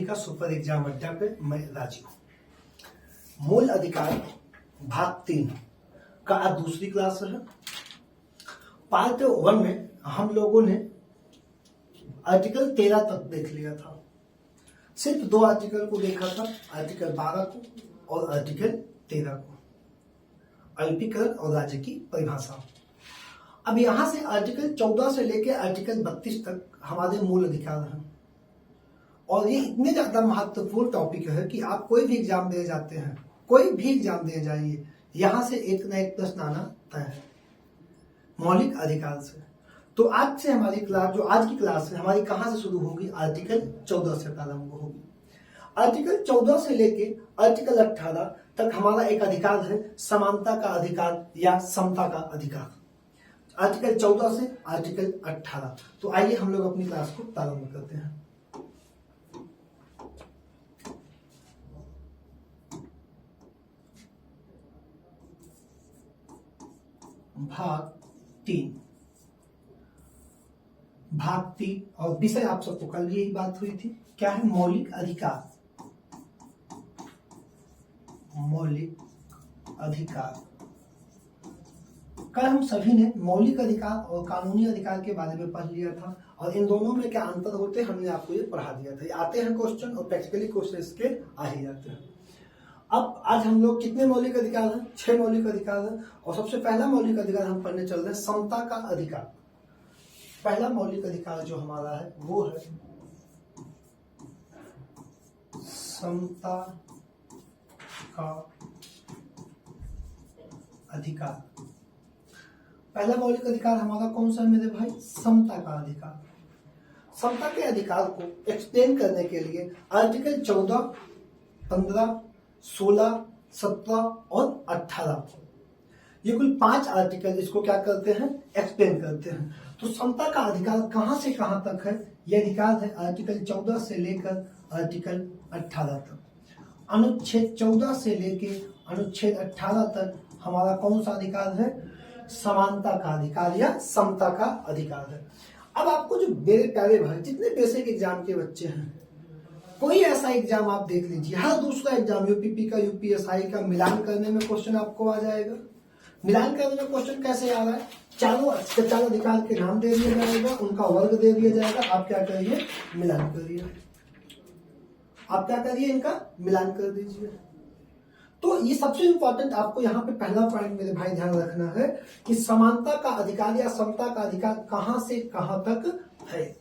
सभी का super exam अड्डा पे मैं राजीव। मूल अधिकार भाग 3 का आज दूसरी क्लास है। पार्ट 1 में हम लोगों ने आर्टिकल 13 तक देख लिया था। सिर्फ 2 आर्टिकल को देखा था, आर्टिकल 12 को और आर्टिकल 13 को, अल्पीकरण और राज्य की परिभाषा। अब यहां से आर्टिकल 14 से लेकर आर्टिकल 32 तक हमारे मूल अधिकार हैं और ये इतने ज्यादा महत्वपूर्ण टॉपिक है कि आप कोई भी एग्जाम दे जाते हैं, कोई भी एग्जाम दे जाइए, यहां से एक न एक प्रश्न आना तय है मौलिक अधिकार से। तो आज से हमारी क्लास, जो आज की क्लास है हमारी, कहां से शुरू होगी? आर्टिकल 14 से प्रारंभ होगी। आर्टिकल 14 से लेके आर्टिकल 18 तक हमारा एक अधिकार है, समानता का अधिकार या समता का अधिकार। आर्टिकल 14 से आर्टिकल 18। तो आइए हम लोग अपनी क्लास को प्रारंभ करते हैं। भाग 3 और विषय आप सबको कल भी यही बात हुई थी, क्या है? मौलिक अधिकार। मौलिक अधिकार कल हम सभी ने मौलिक अधिकार और कानूनी अधिकार के बारे में पढ़ लिया था और इन दोनों में क्या अंतर होते हैं हमने आपको ये पढ़ा दिया था। ये आते हैं क्वेश्चन और प्रैक्टिकली क्वेश्चन इसके आ ही जाते हैं। अब आज हम लोग कितने मौलिक अधिकार हैं? 6 मौलिक अधिकार हैं और सबसे पहला मौलिक अधिकार हम पढ़ने चल रहे हैं समता का अधिकार। पहला मौलिक अधिकार जो हमारा है वो है समता का अधिकार। पहला मौलिक अधिकार हमारा कौन सा है मेरे भाई? समता का अधिकार। समता के अधिकार को एक्सप्लेन करने के लिए आर्टिकल 14, 15, 16, 17 और 18, ये कुल 5 आर्टिकल इसको क्या करते हैं? एक्सप्लेन करते हैं। तो समता का अधिकार कहां से कहां तक है? यह अधिकार है आर्टिकल 14 से लेकर आर्टिकल 18 तक। अनुच्छेद 14 से लेकर अनुच्छेद 18 तक हमारा कौन सा अधिकार है? समानता का अधिकार या समता का अधिकार है। अब आपको जो मेरे प्यारे भाई, जितने बेसिक एग्जाम के बच्चे हैं, कोई ऐसा एग्जाम आप देख लीजिए, हर दूसरा एग्जाम यूपीपी का, यूपीएसआई का मिलान करने में क्वेश्चन आपको आ जाएगा। मिलान करने में क्वेश्चन कैसे आ रहा है? चारों अधिकार के नाम दे दिया जाएगा, उनका वर्ग दे दिया जाएगा, आप क्या करिए? मिलान करिए। आप क्या करिए? इनका मिलान कर दीजिए। तो ये सबसे इंपॉर्टेंट आपको यहाँ पे पहला पॉइंट मेरे भाई ध्यान रखना है कि समानता का अधिकार या समता का अधिकार कहां से कहां तक है।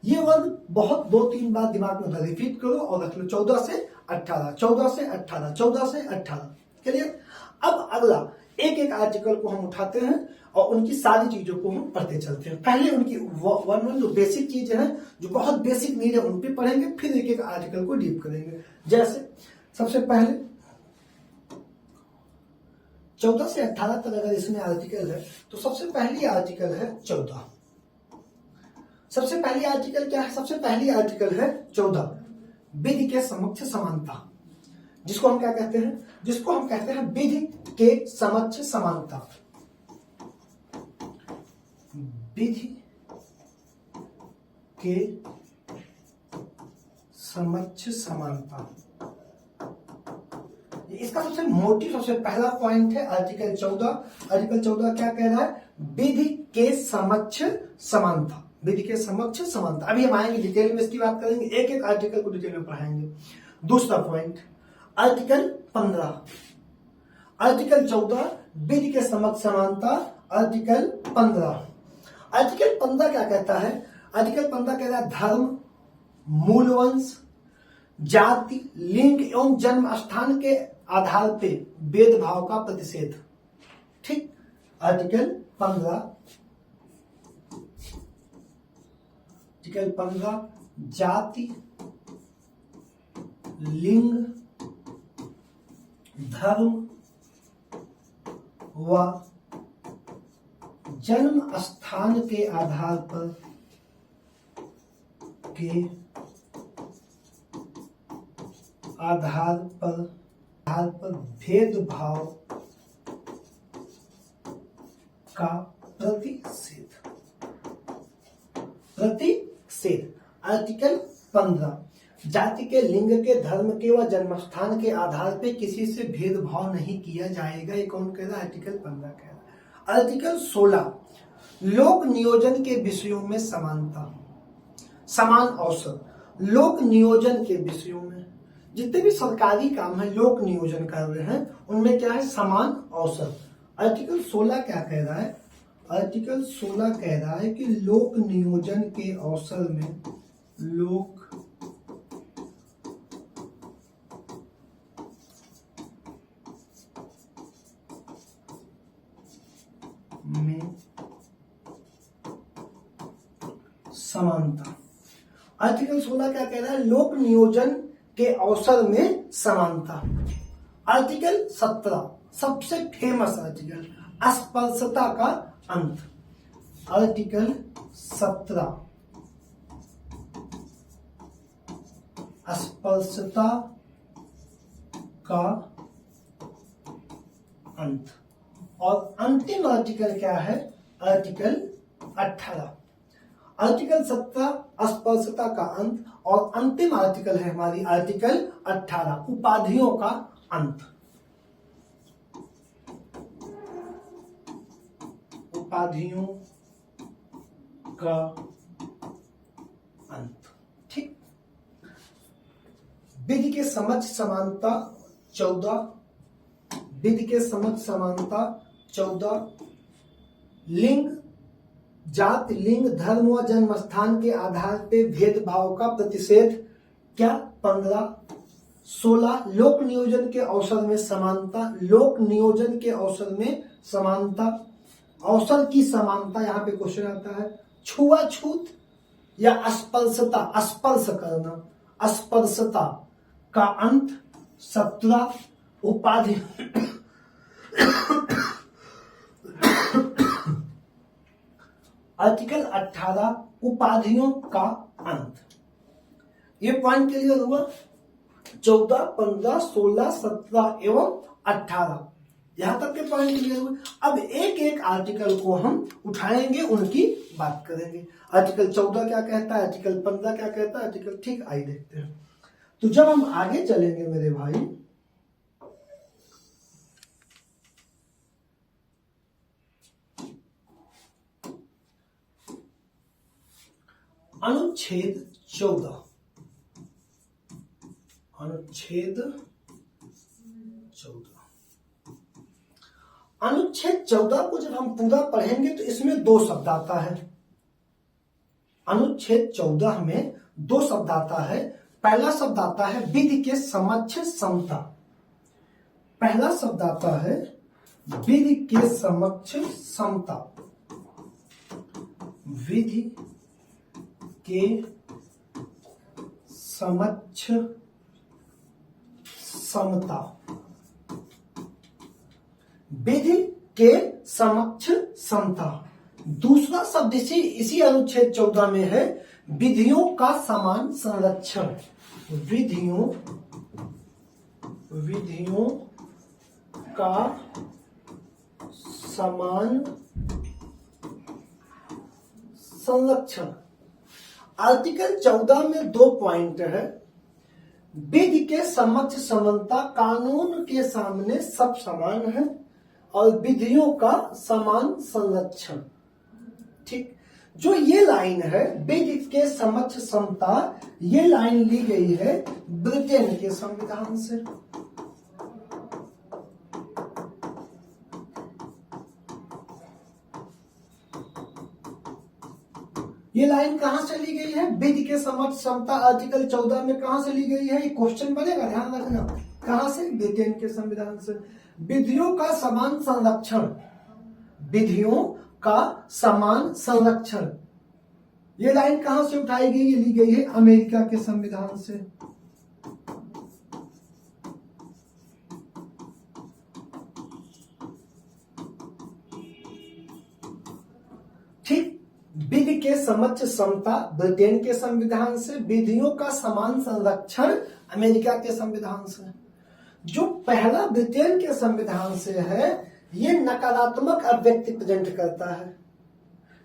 ये वर्ग बहुत 2-3 बार दिमाग में रिपीट करो और रख लो। 14 से 18, 14 से 18, 14 से 18। क्लियर? अब अगला एक एक आर्टिकल को हम उठाते हैं और उनकी सारी चीजों को हम पढ़ते चलते हैं। पहले उनकी वन जो बेसिक चीजें हैं, जो बहुत बेसिक नीड है, उन पे पढ़ेंगे, फिर एक एक आर्टिकल को डीप करेंगे। जैसे सबसे पहले 14 से 18 तक अगर इसमें आर्टिकल है तो सबसे पहली आर्टिकल है 14। सबसे पहली आर्टिकल क्या है? सबसे पहली आर्टिकल है 14, विधि के समक्ष समानता। जिसको हम क्या कहते हैं? जिसको हम कहते हैं विधि के समक्ष समानता। विधि के समक्ष समानता, इसका सबसे मोटी, सबसे पहला पॉइंट है आर्टिकल 14। आर्टिकल 14 क्या कह रहा है? विधि के समक्ष समानता। विधि के समक्ष समानता। अभी हम आएंगे डिटेल में, इसकी बात करेंगे, एक एक आर्टिकल को डिटेल में पढ़ाएंगे। दूसरा पॉइंट आर्टिकल 15। आर्टिकल 14 विधि के समक्ष समानता। आर्टिकल 15, आर्टिकल 15 क्या कहता है? आर्टिकल 15 कह रहा है धर्म, मूलवंश, जाति, लिंग एवं जन्म स्थान के आधार पे भेदभाव का प्रतिषेध। ठीक? आर्टिकल 15 जाति, लिंग, धर्म व जन्म स्थान के आधार पर भेदभाव का प्रतिषेध। आर्टिकल 15 जाति के, लिंग के, धर्म के व जन्मस्थान के आधार पे किसी से भेदभाव नहीं किया जाएगा। ये कौन कह रहा है? आर्टिकल 15 कह रहा है। आर्टिकल 16 लोक नियोजन के विषयों में समानता, समान अवसर। लोक नियोजन के विषयों में जितने भी सरकारी काम है लोक नियोजन कर रहे हैं उनमें क्या है? समान अवसर। आर्टिकल 16 क्या कह रहा है? आर्टिकल 16 कह रहा है कि लोक नियोजन के अवसर में, लोक में समानता। आर्टिकल 16 क्या कह रहा है? लोक नियोजन के अवसर में समानता। आर्टिकल 17 सबसे फेमस आर्टिकल, अस्पृश्यता का अंत। आर्टिकल 17 अस्पृश्यता का अंत। और अंतिम आर्टिकल क्या है? आर्टिकल 18। आर्टिकल 17 अस्पृश्यता का अंत और अंतिम आर्टिकल है हमारी आर्टिकल 18 उपाधियों का अंत। उपाधियों का अंत। ठीक। विधि के समक्ष समानता 14, विधि के समक्ष समानता 14, लिंग, जाति, लिंग, धर्म व जन्म स्थान के आधार पे भेदभाव का प्रतिषेध क्या? 15, 16 लोक नियोजन के अवसर में समानता, लोक नियोजन के अवसर में समानता, अवसर की समानता। यहां पे क्वेश्चन आता है छुआछूत या अस्पृश्यता, स्पर्श करना, अस्पृश्यता का अंत 17, उपाधि आर्टिकल 18 उपाधियों का अंत। ये पॉइंट क्लियर हुआ? 14, 15, 16, 17 एवं 18 यहां तक के पॉइंट क्लियर हुए। अब एक एक आर्टिकल को हम उठाएंगे, उनकी बात करेंगे। आर्टिकल 14 क्या कहता है? आर्टिकल 15 क्या कहता है? आर्टिकल ठीक आई देखते हैं। तो जब हम आगे चलेंगे मेरे भाई, अनुच्छेद 14, अनुच्छेद 14, अनुच्छेद 14 को जब हम पूरा पढ़ेंगे तो इसमें 2 शब्द आता है। अनुच्छेद 14 में 2 शब्द आता है। पहला शब्द आता है विधि के समक्ष समता। पहला शब्द आता है विधि के समक्ष समता, विधि के समक्ष समता, विधि के समक्ष समता। दूसरा शब्द इसी अनुच्छेद 14 में है विधियों का समान संरक्षण। विधियों का समान संरक्षण। आर्टिकल 14 में 2 पॉइंट है। विधि के समक्ष समानता, कानून के सामने सब समान है, और विधियों का समान संरक्षण। ठीक। जो ये लाइन है विधि के समक्ष समता, ये लाइन ली गई है ब्रिटेन के संविधान से। ये लाइन कहां से ली गई है? विधि के समक्ष समता आर्टिकल 14 में कहां से ली गई है? ये क्वेश्चन बनेगा, ध्यान रखना। कहां से? ब्रिटेन के संविधान से। विधियों का समान संरक्षण, विधियों का समान संरक्षण, ये लाइन कहां से उठाई गई? ये ली गई है अमेरिका के संविधान से। ठीक। विधि के समक्ष समता ब्रिटेन के संविधान से, विधियों का समान संरक्षण अमेरिका के संविधान से। जो पहला ब्रिटेन के संविधान से है, ये नकारात्मक अभिव्यक्ति प्रेजेंट करता है।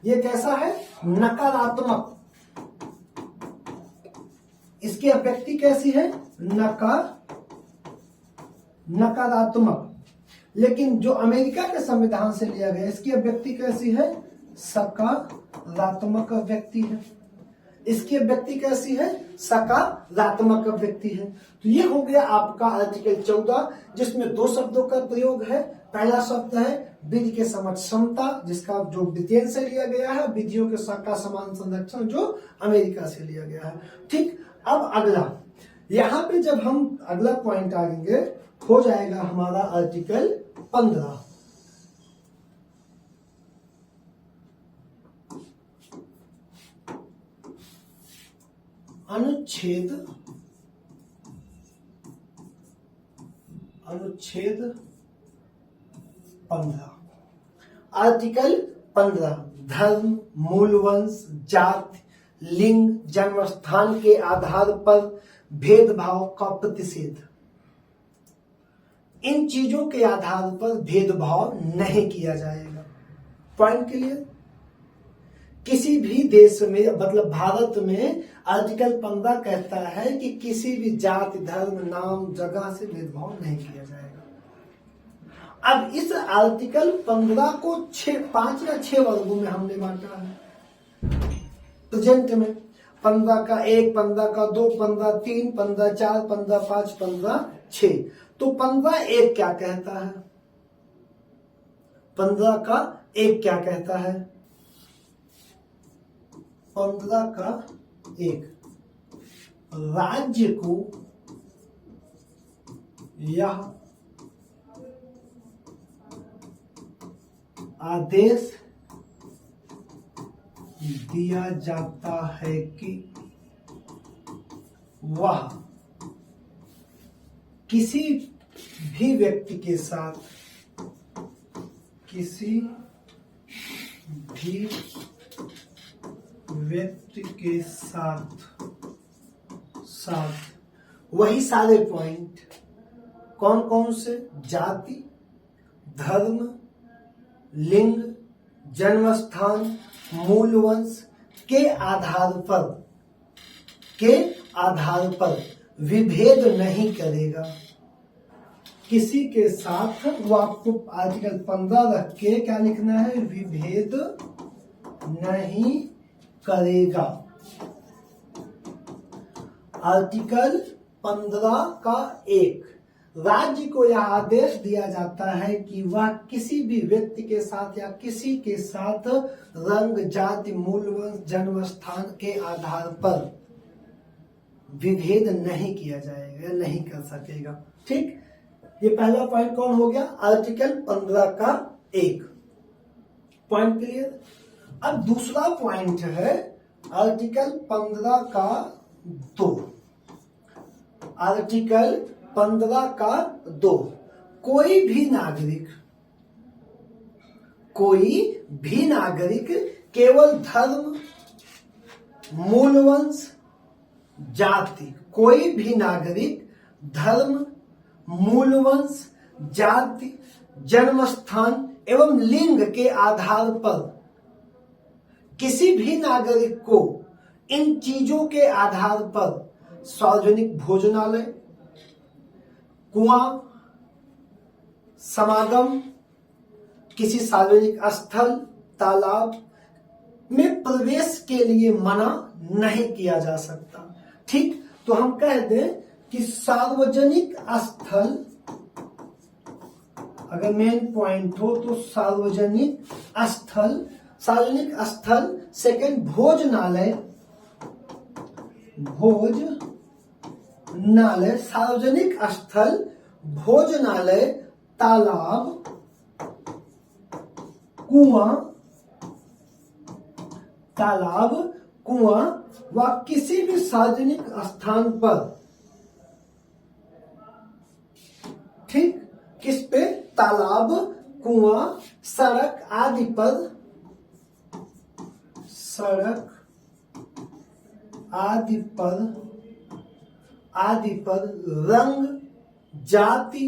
ये कैसा है? नकारात्मक। इसकी अभिव्यक्ति कैसी है? नकारात्मक। लेकिन जो अमेरिका के संविधान से लिया गया इसकी अभिव्यक्ति कैसी है? सकारात्मक अभिव्यक्ति है। इसकी अभिव्यक्ति कैसी है? सकारात्मक अभिव्यक्ति है। तो ये हो गया आपका आर्टिकल 14, जिसमें दो शब्दों का प्रयोग है। पहला शब्द है विधि के समक्ष समता, जिसका जो ब्रिटेन से लिया गया है, विधियों के का समान संरक्षण जो अमेरिका से लिया गया है। ठीक, अब अगला, यहाँ पे जब हम अगला पॉइंट आएंगे हो जाएगा हमारा आर्टिकल 15। अनुच्छेद 15। आर्टिकल 15 धर्म, मूलवंश, जाति, लिंग, जन्मस्थान के आधार पर भेदभाव का प्रतिषेध। इन चीजों के आधार पर भेदभाव नहीं किया जाएगा। Point clear? किसी भी देश में, मतलब भारत में आर्टिकल 15 कहता है कि किसी भी जाति, धर्म, नाम, जगह से भेदभाव नहीं किया जाएगा। अब इस आर्टिकल 15 को 5 या 6 वर्गों में हमने बांटा है प्रेजेंट में। 15 का 1, 15 का 2, 15 3, 15 4, 15 5, 15 6। तो 15 1 क्या कहता है? 15 का 1 क्या कहता है? 15 का 1 राज्य को यह आदेश दिया जाता है कि वह किसी भी व्यक्ति के साथ वही सारे पॉइंट कौन कौन से? जाति, धर्म, लिंग, जन्मस्थान, मूलवंश के आधार पर विभेद नहीं करेगा। किसी के साथ वो आपको आर्टिकल 15 रख के क्या लिखना है? विभेद नहीं करेगा। आर्टिकल 15 का 1 राज्य को यह आदेश दिया जाता है कि वह किसी भी व्यक्ति के साथ या किसी के साथ रंग, जाति, मूलवंश, जन्म स्थान के आधार पर विभेद नहीं किया जाएगा, नहीं कर सकेगा। ठीक, ये पहला पॉइंट कौन हो गया? आर्टिकल 15 का 1 पॉइंट क्लियर। अब दूसरा पॉइंट है आर्टिकल 15 का 2। आर्टिकल 15 का 2 कोई भी नागरिक केवल धर्म, मूलवंश, जाति, कोई भी नागरिक धर्म, मूलवंश, जाति, जन्मस्थान एवं लिंग के आधार पर किसी भी नागरिक को इन चीजों के आधार पर सार्वजनिक भोजनालय, कुआं, समागम, किसी सार्वजनिक स्थल, तालाब में प्रवेश के लिए मना नहीं किया जा सकता। ठीक, तो हम कह दें कि सार्वजनिक स्थल, अगर मेन पॉइंट हो तो सार्वजनिक स्थल, सेकंड भोजनालय, सार्वजनिक स्थल, भोजनालय, तालाब, कुआं व किसी भी सार्वजनिक स्थान पर, ठीक, किस पे? तालाब, कुआं, सड़क आदि पर रंग, जाति,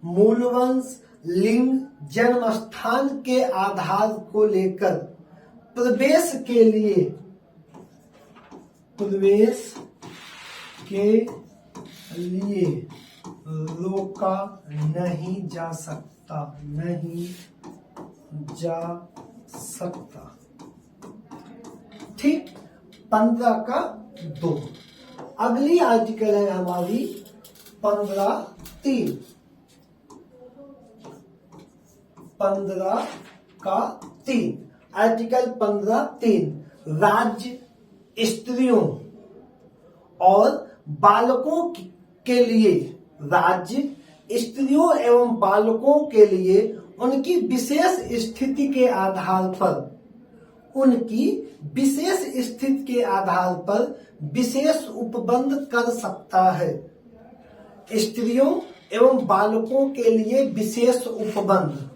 मूलवंश, लिंग, जन्म स्थान के आधार को लेकर प्रवेश के लिए रोका नहीं जा सकता, नहीं जा सकता। ठीक, 15 का 2। अगली आर्टिकल है हमारी 15(3). 15 का 3, आर्टिकल 15(3), राज्य स्त्रियों और बालकों के लिए, राज्य स्त्रियों एवं बालकों के लिए उनकी विशेष स्थिति के आधार पर, उनकी विशेष स्थिति के आधार पर विशेष उपबंध कर सकता है। स्त्रियों एवं बालकों के लिए विशेष उपबंध,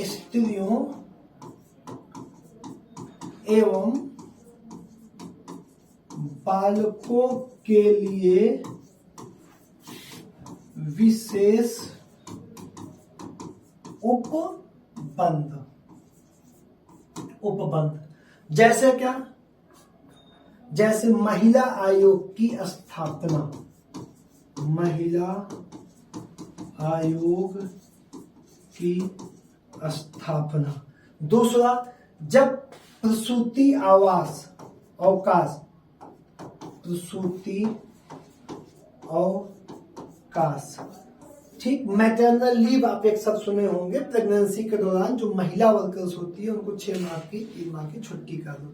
स्त्रियों एवं बालकों के लिए विशेष उपबंध। उपबंध जैसे क्या? जैसे महिला आयोग की स्थापना, महिला आयोग की स्थापना। दूसरा, जब प्रसूति अवकाश, प्रसूति अवकाश, ठीक, मैटरनल लीव आप एक शब्द सुने होंगे, प्रेगनेंसी के दौरान जो महिला वर्कर्स होती है उनको 6 माह की 3 माह की छुट्टी कर दो।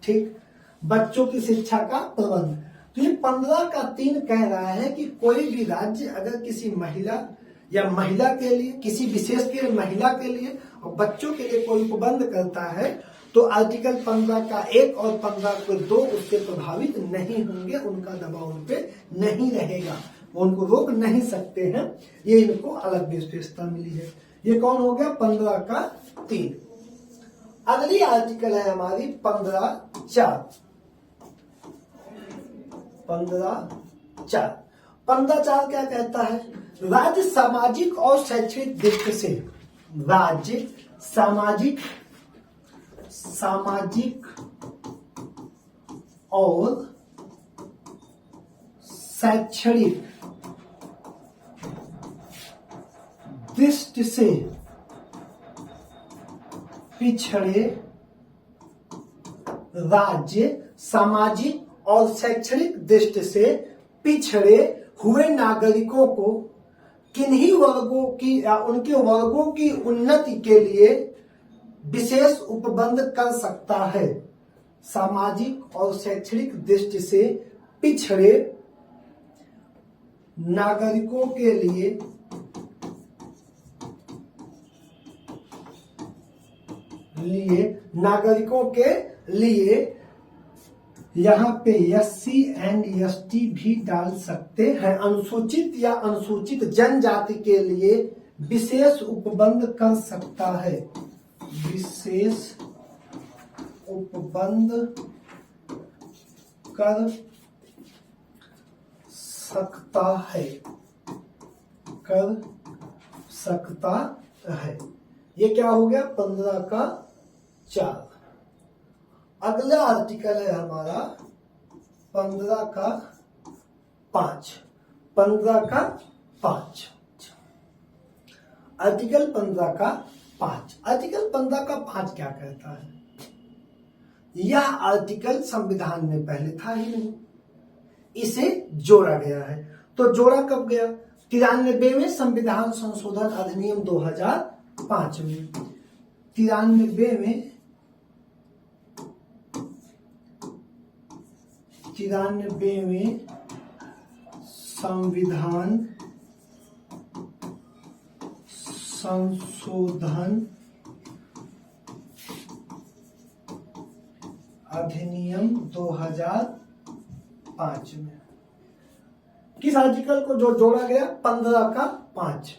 ठीक, बच्चों की शिक्षा का प्रबंध। तो ये 15 का 3 कह रहा है कि कोई भी राज्य अगर किसी महिला या महिला के लिए, किसी विशेष के महिला के लिए और बच्चों के लिए कोई उपबंध करता है तो आर्टिकल 15 का 1 और 15 के 2 उससे प्रभावित नहीं होंगे, उनका दबाव उन पे नहीं रहेगा, उनको रोक नहीं सकते हैं। ये इनको अलग विशेषता मिली है। ये कौन हो गया? 15 का 3। अगली आर्टिकल है हमारी 15(4). 15(4). 15(4) क्या कहता है? राज्य सामाजिक और शैक्षणिक दृष्टि से, राज्य सामाजिक और शैक्षणिक दृष्टि से पिछड़े, राज्य सामाजिक और शैक्षणिक दृष्टि से पिछड़े हुए नागरिकों को किन्हीं वर्गों की या उनके वर्गों की उन्नति के लिए विशेष उपबंध कर सकता है। सामाजिक और शैक्षणिक दृष्टि से पिछड़े नागरिकों के लिए नागरिकों के लिए यहाँ पे SC एंड ST भी डाल सकते हैं। अनुसूचित या अनुसूचित जनजाति के लिए विशेष उपबंध कर सकता है, विशेष उपबंध कर सकता है, कर सकता है। ये क्या हो गया? 15 का 4। अगला आर्टिकल है हमारा 15 का 5। 15 का 5, आर्टिकल 15 का 5। आर्टिकल 15 का 5 क्या कहता है? यह आर्टिकल संविधान में पहले था ही नहीं, इसे जोड़ा गया है। तो जोड़ा कब गया? 93वें संविधान संशोधन अधिनियम 2005 में। 93वें संविधान संशोधन अधिनियम 2005 में किस आर्टिकल को जो जोड़ा गया? 15 का 5।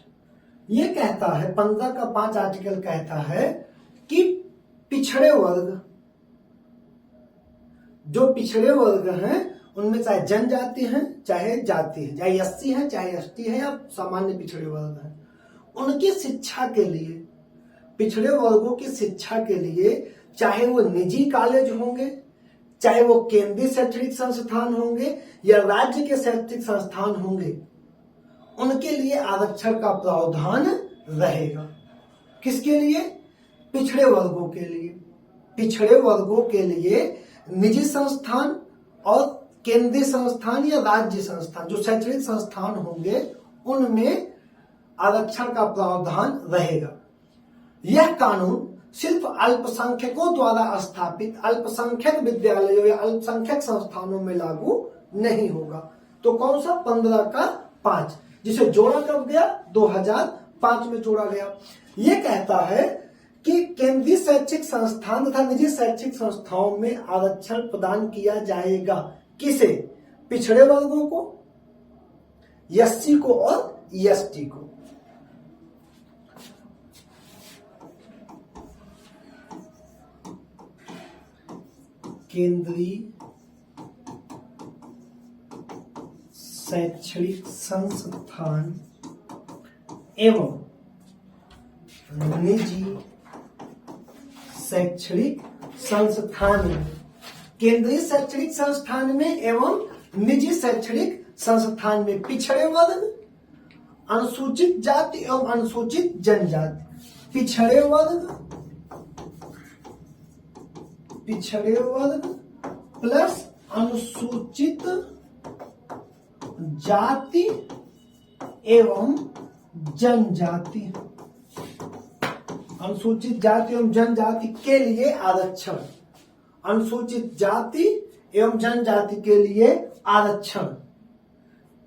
ये कहता है, 15 का 5 आर्टिकल कहता है कि पिछड़े वर्ग, जो पिछड़े वर्ग हैं उनमें चाहे जनजाति हैं चाहे जाति है, चाहे SC है चाहे ST है या सामान्य पिछड़े वर्ग हैं, उनकी शिक्षा के लिए, पिछड़े वर्गों की शिक्षा के लिए चाहे वो निजी कॉलेज होंगे, चाहे वो केंद्रीय शैक्षणिक संस्थान होंगे या राज्य के शैक्षणिक संस्थान होंगे, उनके लिए आरक्षण का प्रावधान रहेगा। किसके लिए? पिछड़े वर्गों के लिए। पिछड़े वर्गों के लिए निजी संस्थान और केंद्रीय संस्थान या राज्य संस्थान, जो शैक्षणिक संस्थान होंगे, उनमें आरक्षण का प्रावधान रहेगा। यह कानून सिर्फ अल्पसंख्यकों द्वारा स्थापित अल्पसंख्यक विद्यालयों या अल्पसंख्यक संस्थानों में लागू नहीं होगा। तो कौन सा? 15 का 5, जिसे जोड़ा कब गया? 2005 में जोड़ा गया। यह कहता है कि केंद्रीय शैक्षिक संस्थान तथा निजी शैक्षिक संस्थाओं में आरक्षण प्रदान किया जाएगा। किसे? पिछड़े वर्गों को, एससी को और एसटी को। केंद्रीय शैक्षणिक संस्थान एवं निजी शैक्षणिक संस्थान में, केंद्रीय शैक्षणिक संस्थान में एवं निजी शैक्षणिक संस्थान में पिछड़े वर्ग, अनुसूचित जाति एवं अनुसूचित जनजाति, पिछड़े वर्ग प्लस अनुसूचित जाति एवं जनजाति, अनुसूचित जाति एवं जनजाति के लिए आरक्षण, अनुसूचित जाति एवं जनजाति के लिए आरक्षण।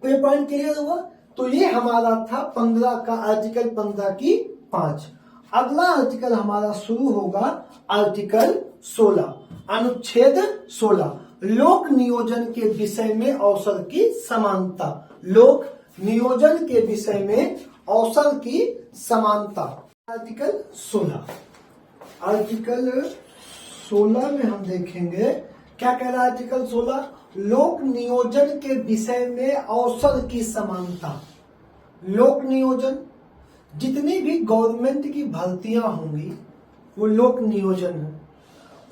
कोई पॉइंट क्लियर हुआ? तो ये हमारा था 15 का आर्टिकल 15 की 5। अगला आर्टिकल हमारा शुरू होगा आर्टिकल 16, अनुच्छेद 16, लोक नियोजन के विषय में अवसर की समानता। लोक नियोजन के विषय में अवसर की समानता। आर्टिकल 16, आर्टिकल 16 में हम देखेंगे क्या कह रहा है आर्टिकल 16? लोक नियोजन के विषय में अवसर की समानता। लोक नियोजन, जितनी भी गवर्नमेंट की भर्तियां होंगी वो लोक नियोजन है,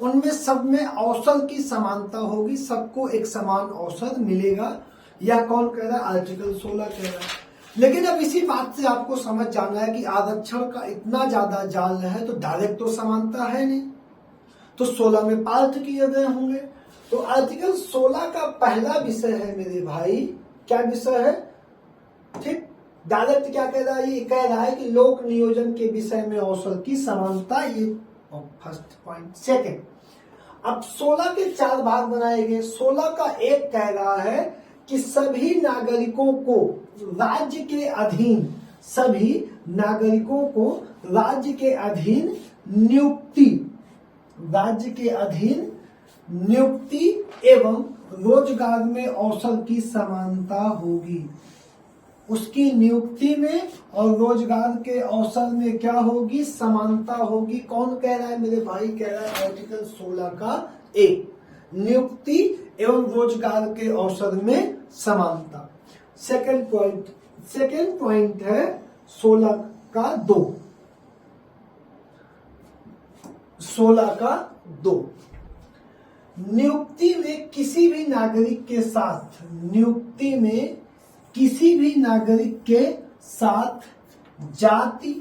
उनमें सब में अवसर की समानता होगी, सबको एक समान अवसर मिलेगा। यह कौन कह रहा है? आर्टिकल 16 कह रहा है। लेकिन अब इसी बात से आपको समझ जाना है कि आरक्षण का इतना ज्यादा जाल है तो डायरेक्ट तो समानता है नहीं, तो 16 में पार्ट किए गए होंगे। तो आर्टिकल 16 का पहला विषय है मेरे भाई, क्या विषय है? ठीक, डायरेक्ट क्या कह रहा है? ये कह रहा है कि लोक नियोजन के विषय में अवसर की समानता, ये फर्स्ट पॉइंट। सेकंड, अब 16 के 4 भाग बनाए गए। 16 का एक कह रहा है कि सभी नागरिकों को राज्य के अधीन, सभी नागरिकों को राज्य के अधीन नियुक्ति, राज्य के अधीन नियुक्ति एवं रोजगार में अवसर की समानता होगी। उसकी नियुक्ति में और रोजगार के अवसर में क्या होगी? समानता होगी। कौन कह रहा है मेरे भाई? कह रहा है आर्टिकल 16 का 1, नियुक्ति एवं रोजगार के अवसर में समानता। सेकंड पॉइंट है 16 का 2, 16 का 2, नियुक्ति में किसी भी नागरिक के साथ, नियुक्ति में किसी भी नागरिक के साथ जाति,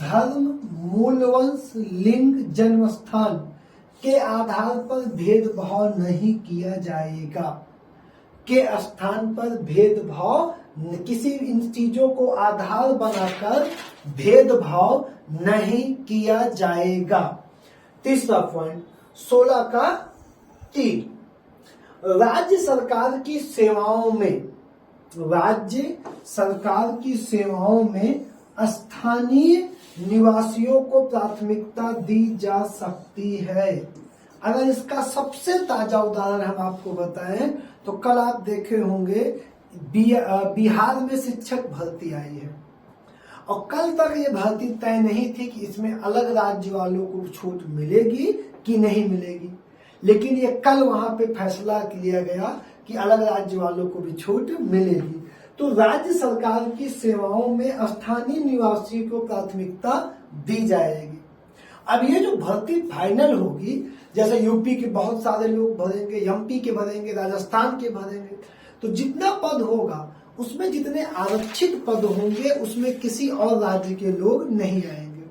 धर्म, मूलवंश, लिंग, जन्मस्थान के आधार पर भेदभाव नहीं किया जाएगा। के स्थान पर भेदभाव, किसी इन चीजों को आधार बनाकर भेदभाव नहीं किया जाएगा। तीसरा पॉइंट 16 का 3, राज्य सरकार की सेवाओं में, राज्य सरकार की सेवाओं में स्थानीय निवासियों को प्राथमिकता दी जा सकती है। अगर इसका सबसे ताजा उदाहरण हम आपको बताएं तो कल आप देखे होंगे बिहार में शिक्षक भर्ती आई है और कल तक ये भर्ती तय नहीं थी कि इसमें अलग राज्य वालों को छूट मिलेगी कि नहीं मिलेगी, लेकिन ये कल वहां पे फैसला लिया गया कि अलग राज्य वालों को भी छूट मिलेगी। तो राज्य सरकार की सेवाओं में स्थानीय निवासी को प्राथमिकता दी जाएगी। अब ये जो भर्ती फाइनल होगी, जैसे यूपी के बहुत सारे लोग भरेंगे, एमपी के भरेंगे, राजस्थान के भरेंगे, तो जितना पद होगा उसमें जितने आरक्षित पद होंगे उसमें किसी और राज्य के लोग नहीं आएंगे।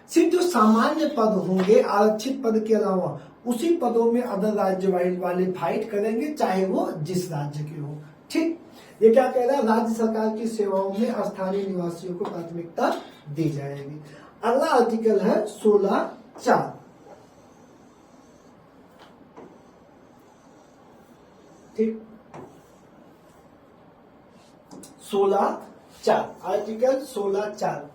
सिर्फ जो सामान्य पद होंगे आरक्षित पद के अलावा उसी पदों में अदर राज्य वाले फाइट करेंगे, चाहे वो जिस राज्य के हो। ठीक, ये क्या कह रहा है, राज्य सरकार की सेवाओं में स्थानीय निवासियों को प्राथमिकता दी जाएगी। अगला आर्टिकल है 16(4). ठीक, 16(4), आर्टिकल 16(4),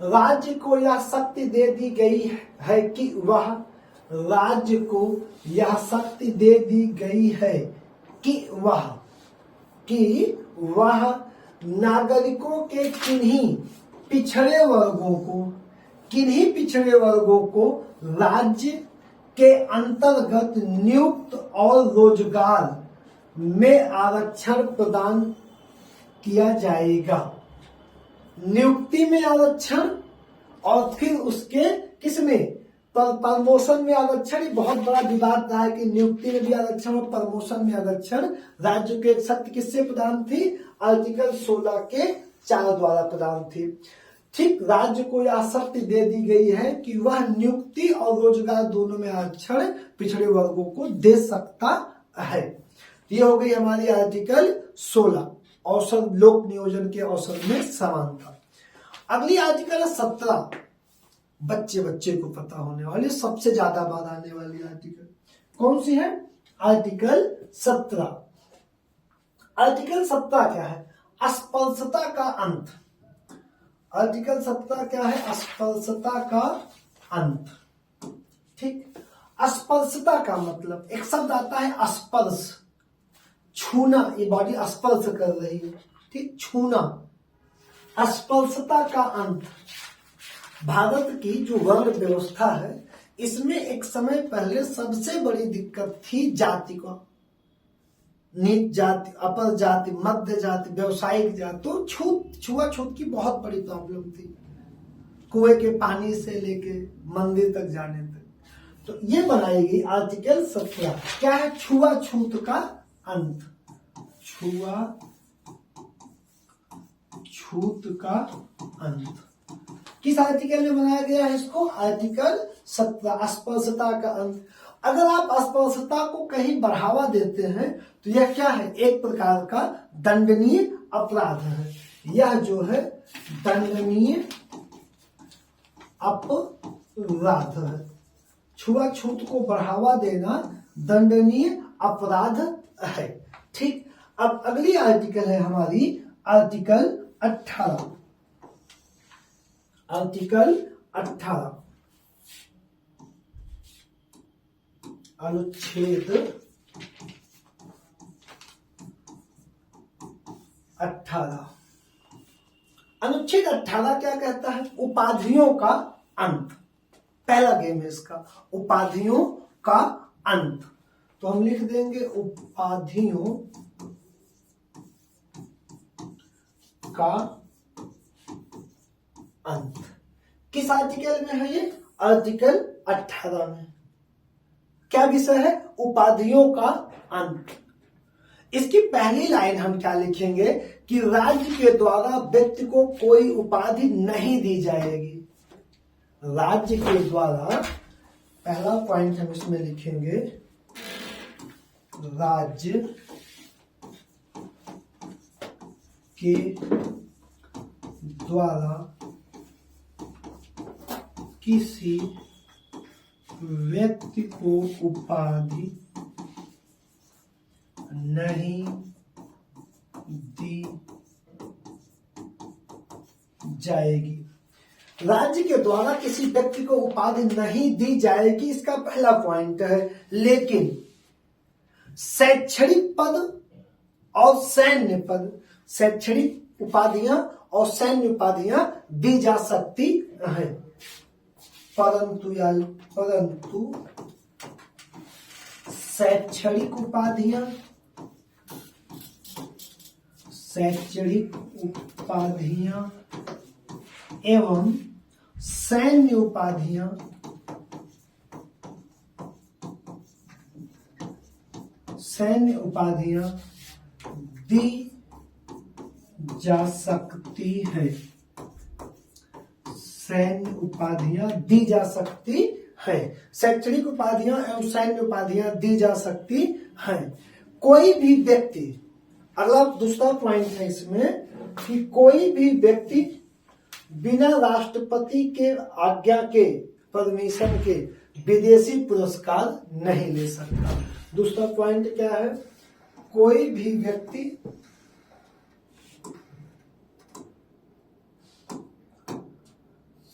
राज्य को यह शक्ति दे दी गई है कि वह, राज्य को यह शक्ति दे दी गई है कि वह नागरिकों के किन्हीं पिछड़े वर्गों को राज्य के अंतर्गत नियुक्त और रोजगार में आरक्षण प्रदान किया जाएगा। नियुक्ति में आरक्षण और फिर उसके किसमें, प्रमोशन में आरक्षण। बहुत बड़ा विवाद रहा है कि नियुक्ति में भी आरक्षण और प्रमोशन में आरक्षण राज्य को एक शक्ति किससे प्रदान थी, आर्टिकल 16(4) द्वारा प्रदान थी। ठीक, राज्य को यह शक्ति दे दी गई है कि वह नियुक्ति और रोजगार दोनों में आरक्षण पिछड़े वर्गों को दे सकता है। ये हो गई हमारी आर्टिकल 16, औसत लोक नियोजन के औसत में समानता। अगली आर्टिकल है 17, बच्चे को पता होने वाली, सबसे ज्यादा बार आने वाली आर्टिकल कौन सी है, आर्टिकल 17। आर्टिकल 17 क्या है, अस्पृश्यता का अंत। आर्टिकल 17 क्या है, अस्पृश्यता का अंत। ठीक, अस्पृश्यता का मतलब एक शब्द आता है स्पर्श, छूना, ये बॉडी स्पर्श कर रही है। ठीक, छूना, अस्पृश्यता का अंत। भारत की जो वर्ण व्यवस्था है इसमें एक समय पहले सबसे बड़ी दिक्कत थी जाति को, नीच जाति, अपर जाति, मध्य जाति, व्यवसायिक जाति, तो छुआछूत की बहुत बड़ी प्रॉब्लम थी, कुएं के पानी से लेके मंदिर तक जाने तक। तो ये बनाई गई आर्टिकल 17, क्या है, छुआछूत का अंत। छूत का अंत किस आर्टिकल में बनाया गया है इसको, आर्टिकल 17, अस्पृश्यता का अंत। अगर आप अस्पृश्यता को कहीं बढ़ावा देते हैं तो यह क्या है, एक प्रकार का दंडनीय अपराध है। यह जो है दंडनीय अपराध है। छुआछूत को बढ़ावा देना दंडनीय अपराध है। ठीक, अब अगली आर्टिकल है हमारी आर्टिकल 18। आर्टिकल 18, अनुच्छेद 18। अनुच्छेद 18 क्या कहता है, उपाधियों का अंत। पहला गेम है इसका, उपाधियों का अंत। तो हम लिख देंगे उपाधियों का अंत। किस आर्टिकल में है ये, आर्टिकल 18 में। क्या विषय है, उपाधियों का अंत। इसकी पहली लाइन हम क्या लिखेंगे कि राज्य के द्वारा व्यक्ति को कोई उपाधि नहीं दी जाएगी। राज्य के द्वारा, पहला पॉइंट हम इसमें लिखेंगे, राज्य के द्वारा किसी व्यक्ति को उपाधि नहीं दी जाएगी। राज्य के द्वारा किसी व्यक्ति को उपाधि नहीं दी जाएगी, इसका पहला पॉइंट है। लेकिन शैक्षणिक पद और सैन्य पद, शैक्षणिक उपाधियां और सैन्य उपाधियां दी जा सकती हैं, परंतु शैक्षणिक उपाधियां एवं सैन्य उपाधियां सैन्य उपाधियां दी जा सकती है, सैन्य उपाधियां दी जा सकती है, शैक्षणिक उपाधियां एवं सैन्य उपाधियां दी जा सकती हैं। कोई भी व्यक्ति, अगला दूसरा पॉइंट है इसमें कि कोई भी व्यक्ति बिना राष्ट्रपति के आज्ञा के, परमिशन के विदेशी पुरस्कार नहीं ले सकता। दूसरा पॉइंट क्या है? कोई भी व्यक्ति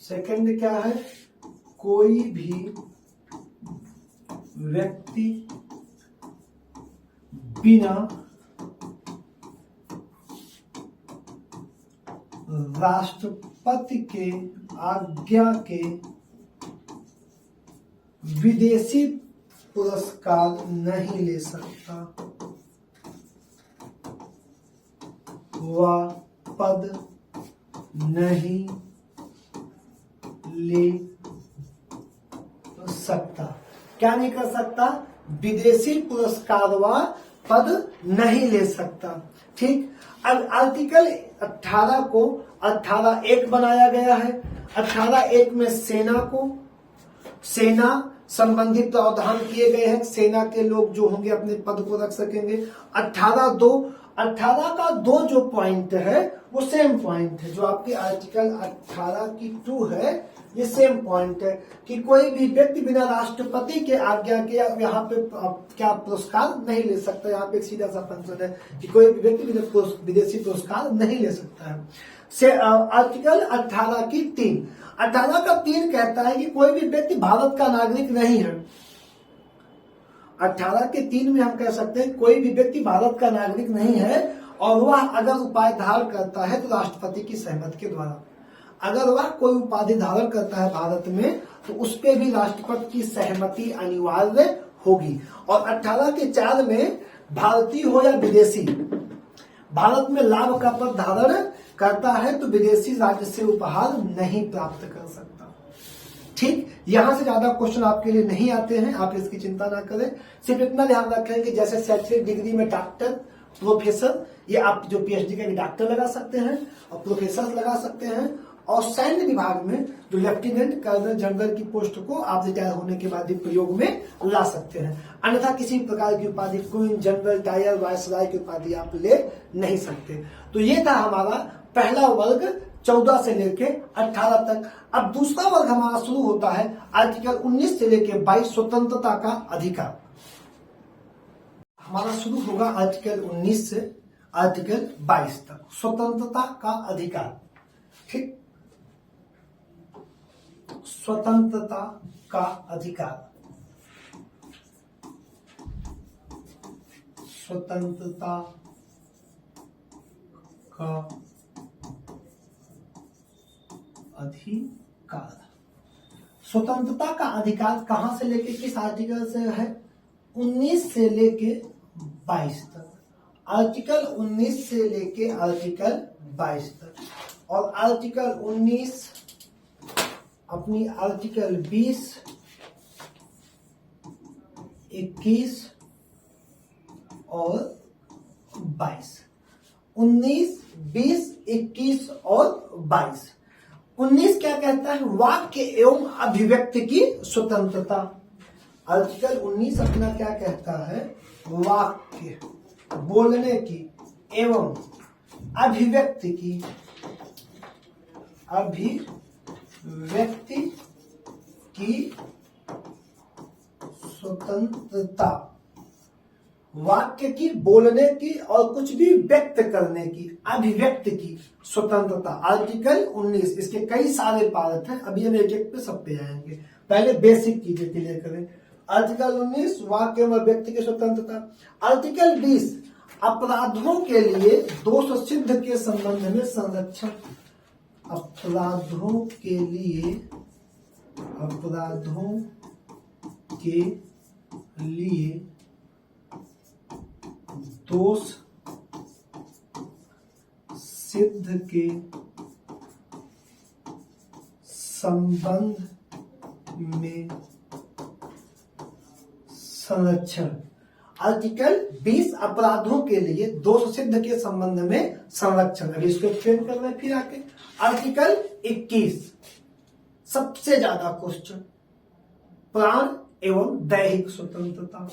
सेकंड क्या है? कोई भी व्यक्ति बिना राष्ट्रपति के आज्ञा के विदेशी पुरस्कार नहीं ले सकता। वह पद नहीं ले सकता। क्या नहीं कर सकता? विदेशी पुरस्कार व पद नहीं ले सकता। ठीक। अब आर्टिकल 18 को 18(1) बनाया गया है। 18(1) में सेना संबंधी प्रावधान किए गए हैं। सेना के लोग जो होंगे अपने पद को रख सकेंगे। 18 का 2 जो पॉइंट है वो सेम पॉइंट है जो आपके आर्टिकल 18 की 2 है। ये सेम पॉइंट है कि कोई भी व्यक्ति बिना राष्ट्रपति के आज्ञा के यहाँ पे क्या पुरस्कार नहीं ले सकता। यहाँ पे एक सीधा सा फंक्शन है कि कोई भी व्यक्ति बिना विदेशी पुरस्कार नहीं ले सकता है। आर्टिकल 18 की 3, 18 का 3 कहता है कि कोई भी व्यक्ति भारत का नागरिक नहीं है। 18 के 3 में हम कह सकते हैं कोई भी व्यक्ति भारत का नागरिक नहीं है और वह अगर उपाधि धारण करता है तो राष्ट्रपति की सहमति के द्वारा। अगर वह कोई उपाधि धारण करता है भारत में तो उस पर भी राष्ट्रपति की सहमति अनिवार्य होगी। और 18 के 4 में भारतीय हो या विदेशी भारत में लाभ का पद धारण करता है तो विदेशी राज्य से उपहार नहीं प्राप्त कर सकता। ठीक। यहां से ज्यादा क्वेश्चन आपके लिए नहीं आते हैं, आप इसकी चिंता ना करें। सिर्फ इतना ध्यान रखें कि जैसे शैक्षणिक डिग्री में डॉक्टर, प्रोफेसर, ये आप जो पीएचडी का डॉक्टर लगा सकते हैं और प्रोफेसर लगा सकते हैं। और सैन्य विभाग में जो लेफ्टिनेंट, कर्नल, जनरल की पोस्ट को आप रिटायर होने के बाद भी प्रयोग में ला सकते हैं। अन्यथा किसी प्रकार की उपाधि, क्वीन, जनरल, टायर, वायसराय की उपाधि आप ले नहीं सकते। तो ये था हमारा पहला वर्ग 14 से लेके 18 तक। अब दूसरा वर्ग हमारा शुरू होता है आर्टिकल 19 से लेके 22, स्वतंत्रता का अधिकार। हमारा शुरू होगा आर्टिकल 19 से आर्टिकल 22 तक, स्वतंत्रता का अधिकार। ठीक। स्वतंत्रता का अधिकार, स्वतंत्रता का अधिकार। स्वतंत्रता का अधिकार कहां से लेके किस आर्टिकल से है? 19 से लेके 22 तक। आर्टिकल 19 से लेके आर्टिकल 22 तक। और आर्टिकल 19 अपनी आर्टिकल 20, 21 और 22। 19, 20, 21 और 22। 19 क्या कहता है? वाक्य एवं अभिव्यक्ति की स्वतंत्रता। आर्टिकल 19 अपना क्या कहता है? वाक्य, बोलने की एवं अभिव्यक्ति की, अभिव्यक्ति की स्वतंत्रता। वाक्य की, बोलने की और कुछ भी व्यक्त करने की, अभिव्यक्ति की स्वतंत्रता। आर्टिकल 19, इसके कई सारे पार्ट हैं, अभी हम एक एक पे सब पे आएंगे। पहले बेसिक चीजें क्लियर करें। आर्टिकल 19 वाक्य व व्यक्ति की स्वतंत्रता। आर्टिकल 20 अपराधों के लिए दोष सिद्ध के संबंध में संरक्षण। अपराधों के लिए दोष सिद्ध के संबंध में संरक्षण। आर्टिकल 20 अपराधों के लिए दोष सिद्ध के संबंध में संरक्षण। अभी इसको एक्सप्लेन कर रहे हैं फिर आके। आर्टिकल 21 सबसे ज्यादा क्वेश्चन, प्राण एवं दैहिक स्वतंत्रता।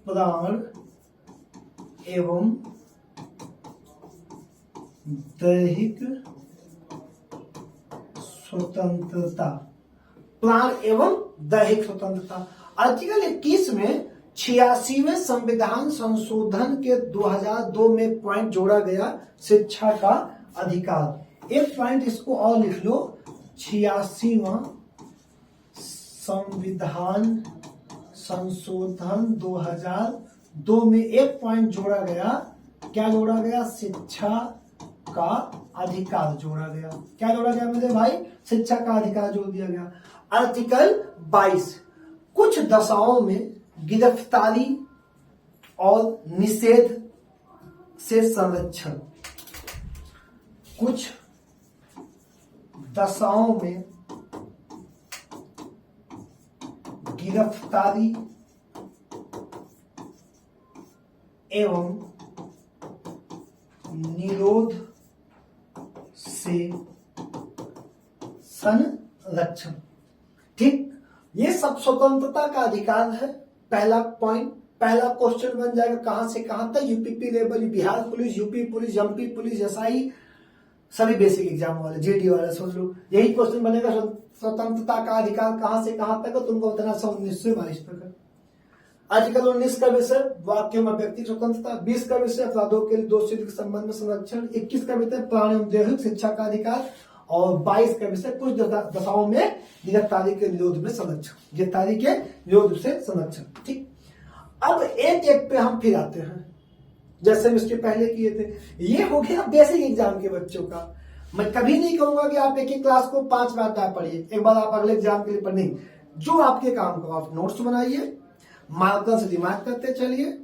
प्राण एवं दैहिक स्वतंत्रता। प्राण एवं दैहिक स्वतंत्रता। आर्टिकल 21 में 86वें संविधान संशोधन के 2002 में पॉइंट जोड़ा गया शिक्षा का अधिकार। एक पॉइंट इसको और लिख लो, 86वां संविधान संशोधन 2002 में एक पॉइंट जोड़ा गया। क्या जोड़ा गया? शिक्षा का अधिकार जोड़ा गया। क्या जोड़ा गया मेरे भाई? शिक्षा का अधिकार जोड़ दिया गया। आर्टिकल 22 कुछ दशाओं में गिरफ्तारी और निषेध से संरक्षण। कुछ दशाओं में गिरफ्तारी एवं निरोध से संरक्षण। ठीक, ये सब स्वतंत्रता का अधिकार है। पहला पॉइंट, पहला क्वेश्चन बन जाएगा कहां से कहां तक? UPP level, Bihar police, UP police, MP police, SI, सभी बेसिक एग्जाम वाले, जेडी वाले, सोच लो यही क्वेश्चन बनेगा। स्वतंत्रता का अधिकार कहां से कहां तक है? तुमको बताना 1922 तक है। आर्टिकल 19 का विषय वाक्य में व्यक्ति स्वतंत्रता। 20 का विषय अपराधों के लिए दोष सिद्ध के संबंध में संरक्षण। 21 का विषय प्राण एवं दैहिक शिक्षा का अधिकार। और 22 का विषय कुछ दशाओं में गिरफ्तारी के निरोध में संरक्षण। गिरफ्तारी के निरोध से संरक्षण। ठीक, अब एक एक पे हम फिर आते हैं, जैसे हम इसके पहले किए थे। ये हो गया बेसिक एग्जाम के बच्चों का। मैं कभी नहीं कहूंगा कि आप एक एक क्लास को 5 बार पढ़िए, एक बार आप अगले एग्जाम के लिए पढ़। जो आपके काम को आप नोट्स बनाइए, मार्कर से दिमाग करते चलिए,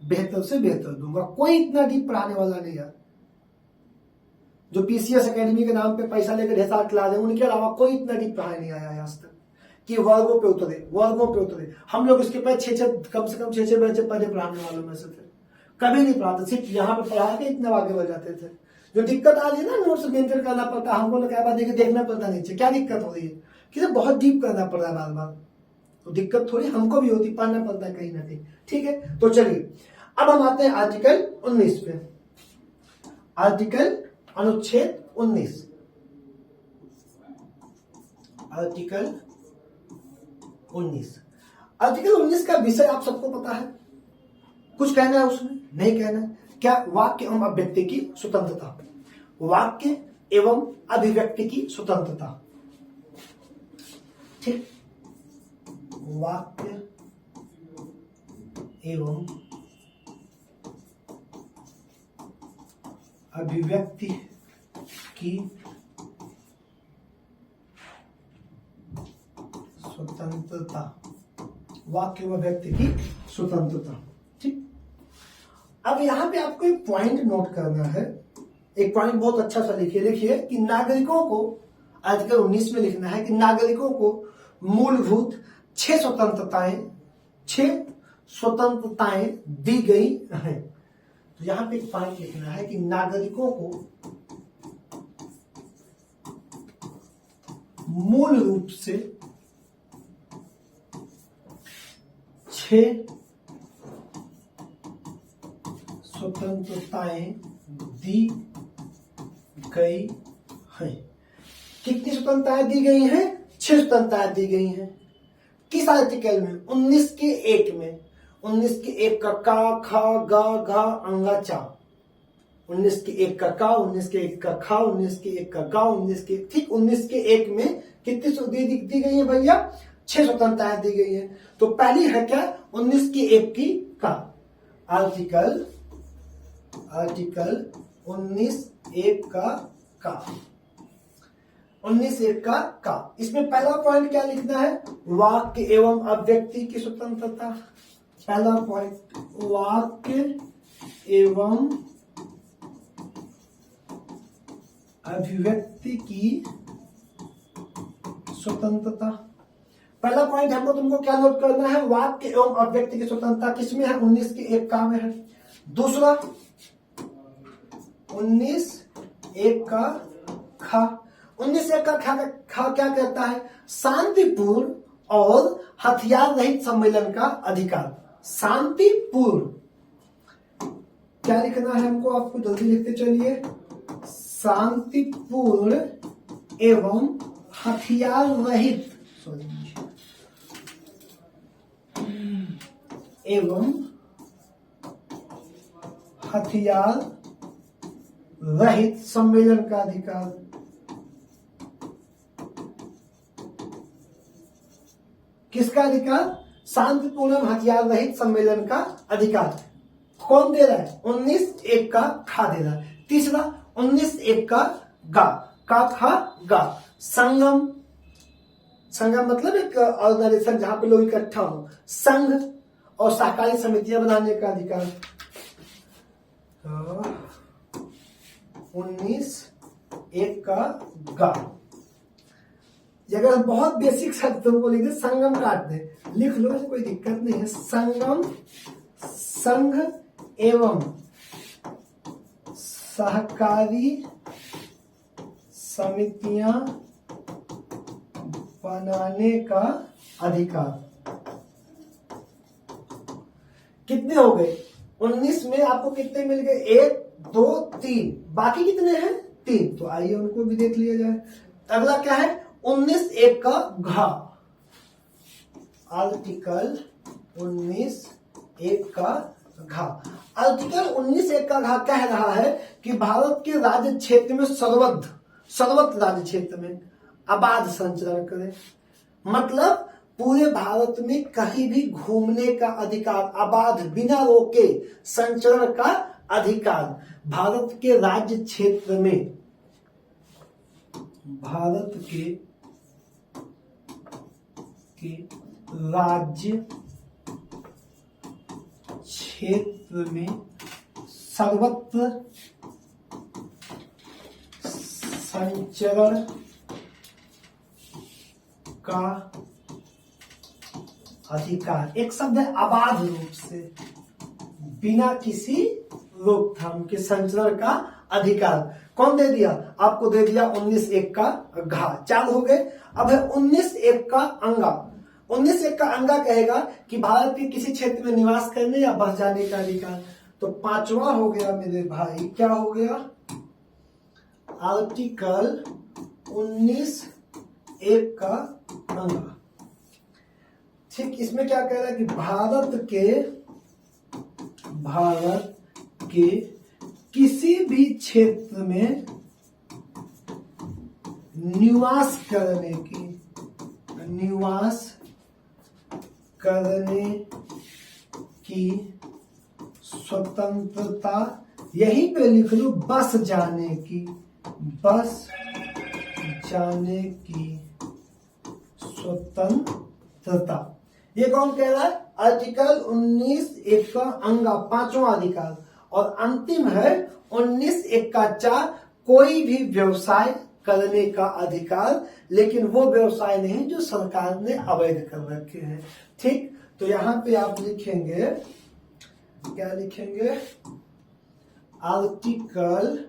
बेहतर से बेहतर दूंगा। कोई इतना डीप पढ़ाने वाला नहीं है। जो पीसीएस एकेडमी के नाम पे पैसा लेकर ढेर सारा क्लास है, उनके अलावा कोई इतना डीप पढ़ाई नहीं आया है आज तक कि वर्गों पे उतरे, वर्गों पे उतरे। हम लोग इसके पहले कम से कम 6 बैच पहले पढ़ाने वालों में से थे। कभी नहीं पढ़ाते, सिर्फ यहाँ पे पढ़ा के इतना आगे बढ़ जाते थे। जो दिक्कत आ रही है ना, नोट्स मेंटेन करना पड़ता है हमको, क्या बात है कि देखना पड़ता नीचे क्या दिक्कत हो रही है, कि बहुत डीप करना पड़ रहा है बार बार। तो दिक्कत थोड़ी हमको भी होती, पढ़ना पड़ता है कहीं ना कहीं। ठीक है, तो चलिए अब हम आते हैं आर्टिकल 19 पे। आर्टिकल अनुच्छेद 19। आर्टिकल 19। आर्टिकल 19 का विषय आप सबको पता है। कुछ कहना है उसमें? नहीं कहना है। क्या? वाक्य एवं अभिव्यक्ति की स्वतंत्रता। वाक्य एवं अभिव्यक्ति की स्वतंत्रता। ठीक, वाक्य एवं अभिव्यक्ति की स्वतंत्रता। वाक्य एवं अभिव्यक्ति की स्वतंत्रता। ठीक, अब यहां पे आपको एक पॉइंट नोट करना है। एक पॉइंट बहुत अच्छा सा लिखिए। लिखिए कि नागरिकों को, आर्टिकल 19 में लिखना है कि नागरिकों को मूलभूत 6 स्वतंत्रताएं दी गई हैं। तो यहां पे एक पॉइंट लिखना है कि नागरिकों को मूल रूप से 6 स्वतंत्रताएं दी गई हैं। कितनी स्वतंत्रताएं दी गई हैं? 6 स्वतंत्रताएं दी गई हैं। किस आर्टिकल में? 19 के 1 में। 19 के 1 का का, खा, गा, घा, अंगा, चा। 19 के 1 का का, 19 के 1 का खा, 19 के 1 का गा, 19 के, ठीक 19 के 1 में कितनी दी गई है भैया? 6 स्वतंत्रताएं दी गई है। तो पहली है क्या? 19 के 1 की का। आर्टिकल 19 1 का 19 1 का। इसमें पहला पॉइंट क्या लिखना है? वाक्य एवं अभिव्यक्ति की स्वतंत्रता। पहला पॉइंट, वाक्य एवं अभिव्यक्ति की स्वतंत्रता। पहला पॉइंट हमको तुमको क्या नोट करना है, वाक्य एवं अभिव्यक्ति की स्वतंत्रता किसमें है, 19 के 1 का में है। दूसरा 19(1) का खा, 19(1) का खा क्या कहता है, शांतिपूर्ण और हथियार रहित सम्मेलन का अधिकार। शांतिपूर्ण क्या लिखना है हमको, आपको जल्दी लिखते चलिए, शांतिपूर्ण एवं हथियार रहित एवं हथियार रहित सम्मेलन का अधिकार। किसका अधिकार, शांतिपूर्ण हथियार रहित सम्मेलन का अधिकार। कौन दे रहा है, 19(1) का खा दे रहा है। तीसरा 19(1) का गा, का खा गा, संगम, संगम मतलब एक ऑर्गेनाइजेशन जहां पे लोग इकट्ठा हो, संघ और सहकारी समितियां बनाने का अधिकार। 19(1) का गा, अगर बहुत बेसिक शब्द तुमको लिख दे, संगम काट दे, लिख लो, कोई दिक्कत नहीं है। संगम, संघ एवं सहकारी समितियां बनाने का अधिकार। कितने हो गए, 19 में आपको कितने मिल गए, 1 2 3, बाकी कितने हैं, 3। तो आइए उनको भी देख लिया जाए। अगला क्या है, 19(1) का घा, आर्टिकल 19(1) का घा। आर्टिकल 19(1) का घा कह रहा है कि भारत के राज्य क्षेत्र में सर्वत्र राज्य क्षेत्र में अबाध संचरण करें, मतलब पूरे भारत में कहीं भी घूमने का अधिकार, अबाध बिना रोके संचरण का अधिकार। भारत के राज्य क्षेत्र में, भारत के राज्य क्षेत्र में सर्वत्र संचरण का अधिकार। एक शब्द है अबाध रूप से, बिना किसी रोकथाम के संचरण का अधिकार। कौन दे दिया, आपको दे दिया 19(1) का घा। 4 हो गए। अब है 19(1) का अंगा। 19(1) का अंगा कहेगा कि भारत के किसी क्षेत्र में निवास करने या बस जाने का अधिकार। तो 5वां हो गया मेरे भाई, क्या हो गया, आर्टिकल 19(1) का अंगा। ठीक, इसमें क्या कह रहा है कि भारत के किसी भी क्षेत्र में निवास करने की स्वतंत्रता, यहीं पे लिख लो बस जाने की स्वतंत्रता। ये कौन कह रहा है, आर्टिकल 19(1) का अंगा, 5वां अधिकार। और अंतिम है 19(1) का 4, कोई भी व्यवसाय करने का अधिकार, लेकिन वो व्यवसाय नहीं जो सरकार ने अवैध कर रखे हैं। ठीक, तो यहां पे आप लिखेंगे, क्या लिखेंगे, आर्टिकल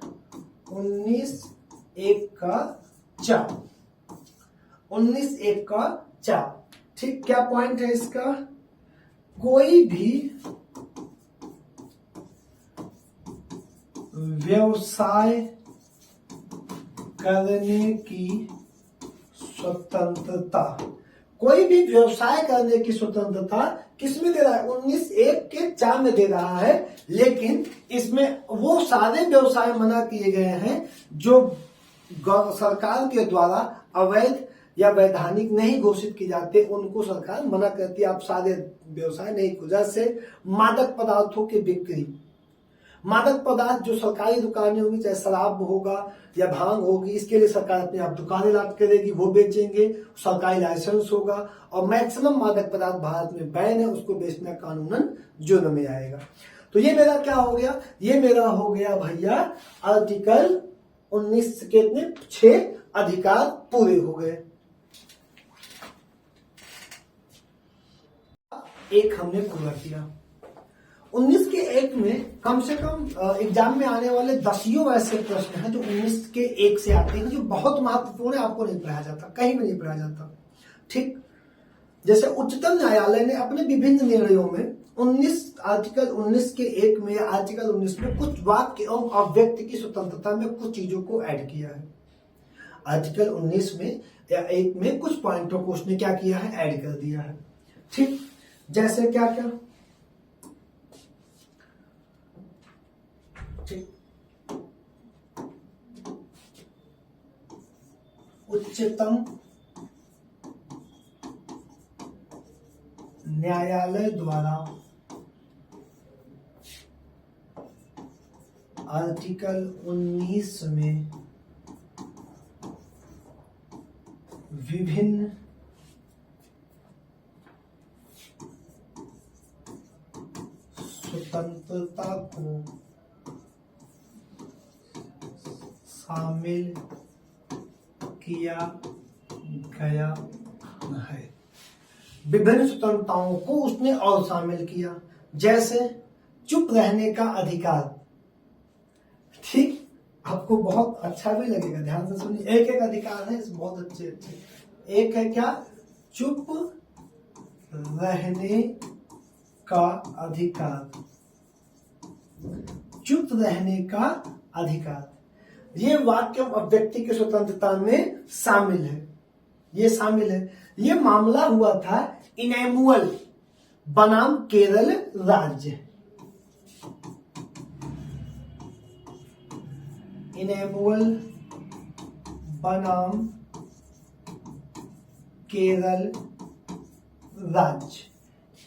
19(1) का 4, 19(1) का 4। ठीक, क्या पॉइंट है इसका, कोई भी व्यवसाय करने की स्वतंत्रता, कोई भी व्यवसाय करने की स्वतंत्रता किसमें दे रहा है, 19(1) के 4 में दे रहा है। लेकिन इसमें वो सारे व्यवसाय मना किए गए हैं जो सरकार के द्वारा अवैध या वैधानिक नहीं घोषित की जाते, उनको सरकार मना करती है, आप सारे व्यवसाय नहीं खुल। जैसे मादक पदार्थों की बिक्री, मादक पदार्थ जो सरकारी दुकानें होंगी, चाहे शराब होगा या भांग होगी, इसके लिए सरकार अपने आप दुकानें लाट करेगी, वो बेचेंगे, सरकारी लाइसेंस होगा। और मैक्सिमम मादक पदार्थ भारत में बैन है, उसको बेचना कानूनन जुर्म में आएगा। तो ये मेरा क्या हो गया, ये मेरा हो गया भैया आर्टिकल 19 के 6 अधिकार पूरे हो गए। एक हमने पूरा किया। 19 के एक में कम से कम एग्जाम में आने वाले 10 ऐसे प्रश्न हैं जो 19 के एक से आते हैं, जो बहुत महत्वपूर्ण है, आपको नहीं पढ़ाया जाता, कहीं भी नहीं पढ़ाया जाता। ठीक, जैसे उच्चतम न्यायालय ने अपने विभिन्न निर्णयों में आर्टिकल 19 के एक में या आर्टिकल 19 में कुछ वाक्य एवं अभिव्यक्ति की स्वतंत्रता में कुछ चीजों को ऐड किया है। आर्टिकल 19 में या एक में कुछ पॉइंटों को उसने क्या किया है, ऐड कर दिया है। ठीक, जैसे क्या क्या, ठीक, उच्चतम न्यायालय द्वारा आर्टिकल 19 में विभिन्न स्वतंत्रता को शामिल किया गया है। विभिन्न स्वतंत्रताओं को उसने और शामिल किया, जैसे चुप रहने का अधिकार। ठीक, आपको बहुत अच्छा भी लगेगा, ध्यान से सुनिए। एक एक अधिकार है, बहुत अच्छे अच्छे। एक है क्या, चुप रहने का अधिकार। चुप रहने का अधिकार ये वाक्य अभिव्यक्ति की स्वतंत्रता में शामिल है, ये शामिल है। ये मामला हुआ था इनेमुअल बनाम केरल राज्य। इनेमुअल बनाम केरल राज्य।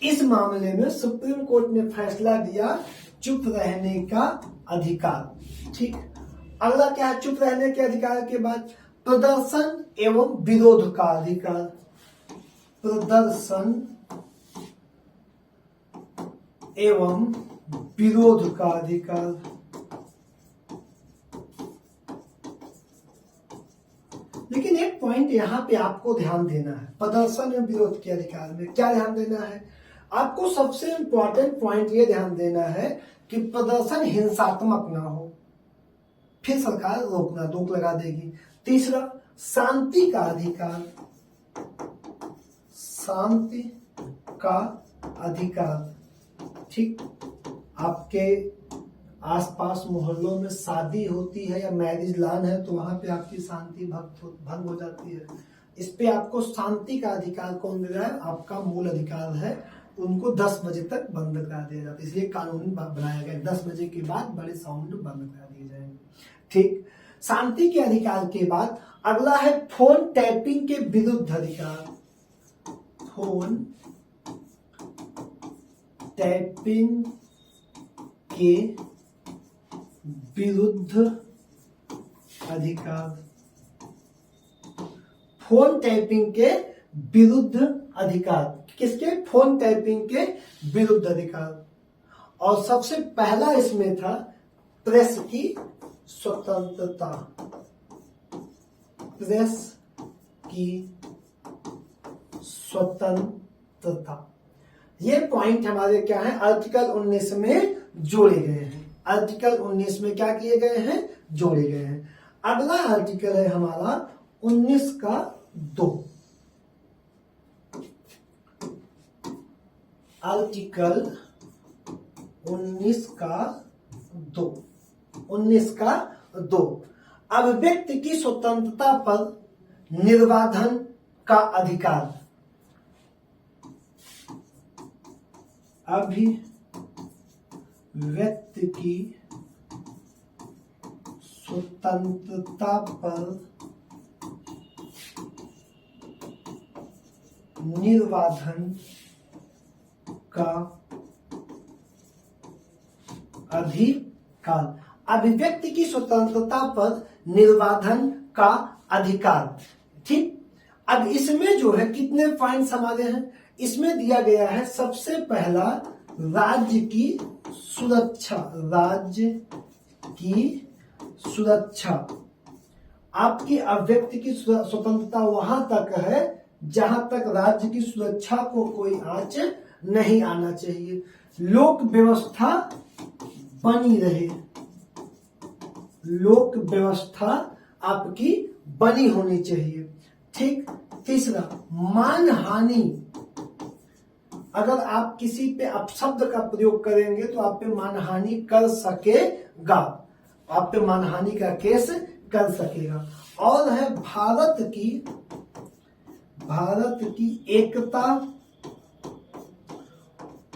इस मामले में सुप्रीम कोर्ट ने फैसला दिया चुप रहने का अधिकार। ठीक, अगला क्या है, चुप रहने के अधिकार के बाद प्रदर्शन एवं विरोध का अधिकार। प्रदर्शन एवं विरोध का अधिकार। लेकिन एक पॉइंट यहां पे आपको ध्यान देना है, प्रदर्शन एवं विरोध के अधिकार में क्या ध्यान देना है, आपको सबसे इंपॉर्टेंट पॉइंट ये ध्यान देना है कि प्रदर्शन हिंसात्मक ना हो, फिर सरकार रोक लगा देगी। तीसरा, शांति का अधिकार। शांति का अधिकार। ठीक, आपके आसपास मोहल्लों में शादी होती है या मैरिज लॉन है तो वहां पे आपकी शांति भंग हो जाती है। इस पे आपको शांति का अधिकार कौन दे रहा है, आपका मूल अधिकार है। उनको 10 बजे तक बंद करा दिया जाता है, इसलिए कानून बनाया गया 10 बजे के बाद बड़े साउंड बंद करा दिए जाएंगे। ठीक, शांति के अधिकार के बाद अगला है फोन टैपिंग के विरुद्ध अधिकार। फोन टैपिंग के विरुद्ध अधिकार। फोन टैपिंग के विरुद्ध अधिकार किसके, फोन टैपिंग के विरुद्ध अधिकार। और सबसे पहला इसमें था प्रेस की स्वतंत्रता। प्रेस की स्वतंत्रता, ये पॉइंट हमारे क्या है, आर्टिकल 19 में जोड़े गए हैं। आर्टिकल 19 में क्या किए गए हैं, जोड़े गए हैं। अगला आर्टिकल है हमारा 19 का 2। आर्टिकल 19 का 2। 19 का 2 अभिव्यक्ति की स्वतंत्रता पर निर्वाधन का अधिकार। अभिव्यक्ति की स्वतंत्रता पर निर्वाधन का अधिकार। अभिव्यक्ति की स्वतंत्रता पर निर्वाधन का अधिकार। ठीक, अब इसमें जो है कितने पॉइंट्स हमारे हैं, इसमें दिया गया है सबसे पहला राज्य की सुरक्षा। राज्य की सुरक्षा, आपकी अभिव्यक्ति की स्वतंत्रता वहां तक है जहां तक राज्य की सुरक्षा को कोई आंच नहीं आना चाहिए। लोक व्यवस्था बनी रहे, लोक व्यवस्था आपकी बनी होनी चाहिए। ठीक। तीसरा, मानहानि, अगर आप किसी पे अपशब्द का प्रयोग करेंगे तो आप पे मानहानि कर सकेगा, आप पे मानहानि का केस कर सकेगा। और है भारत की एकता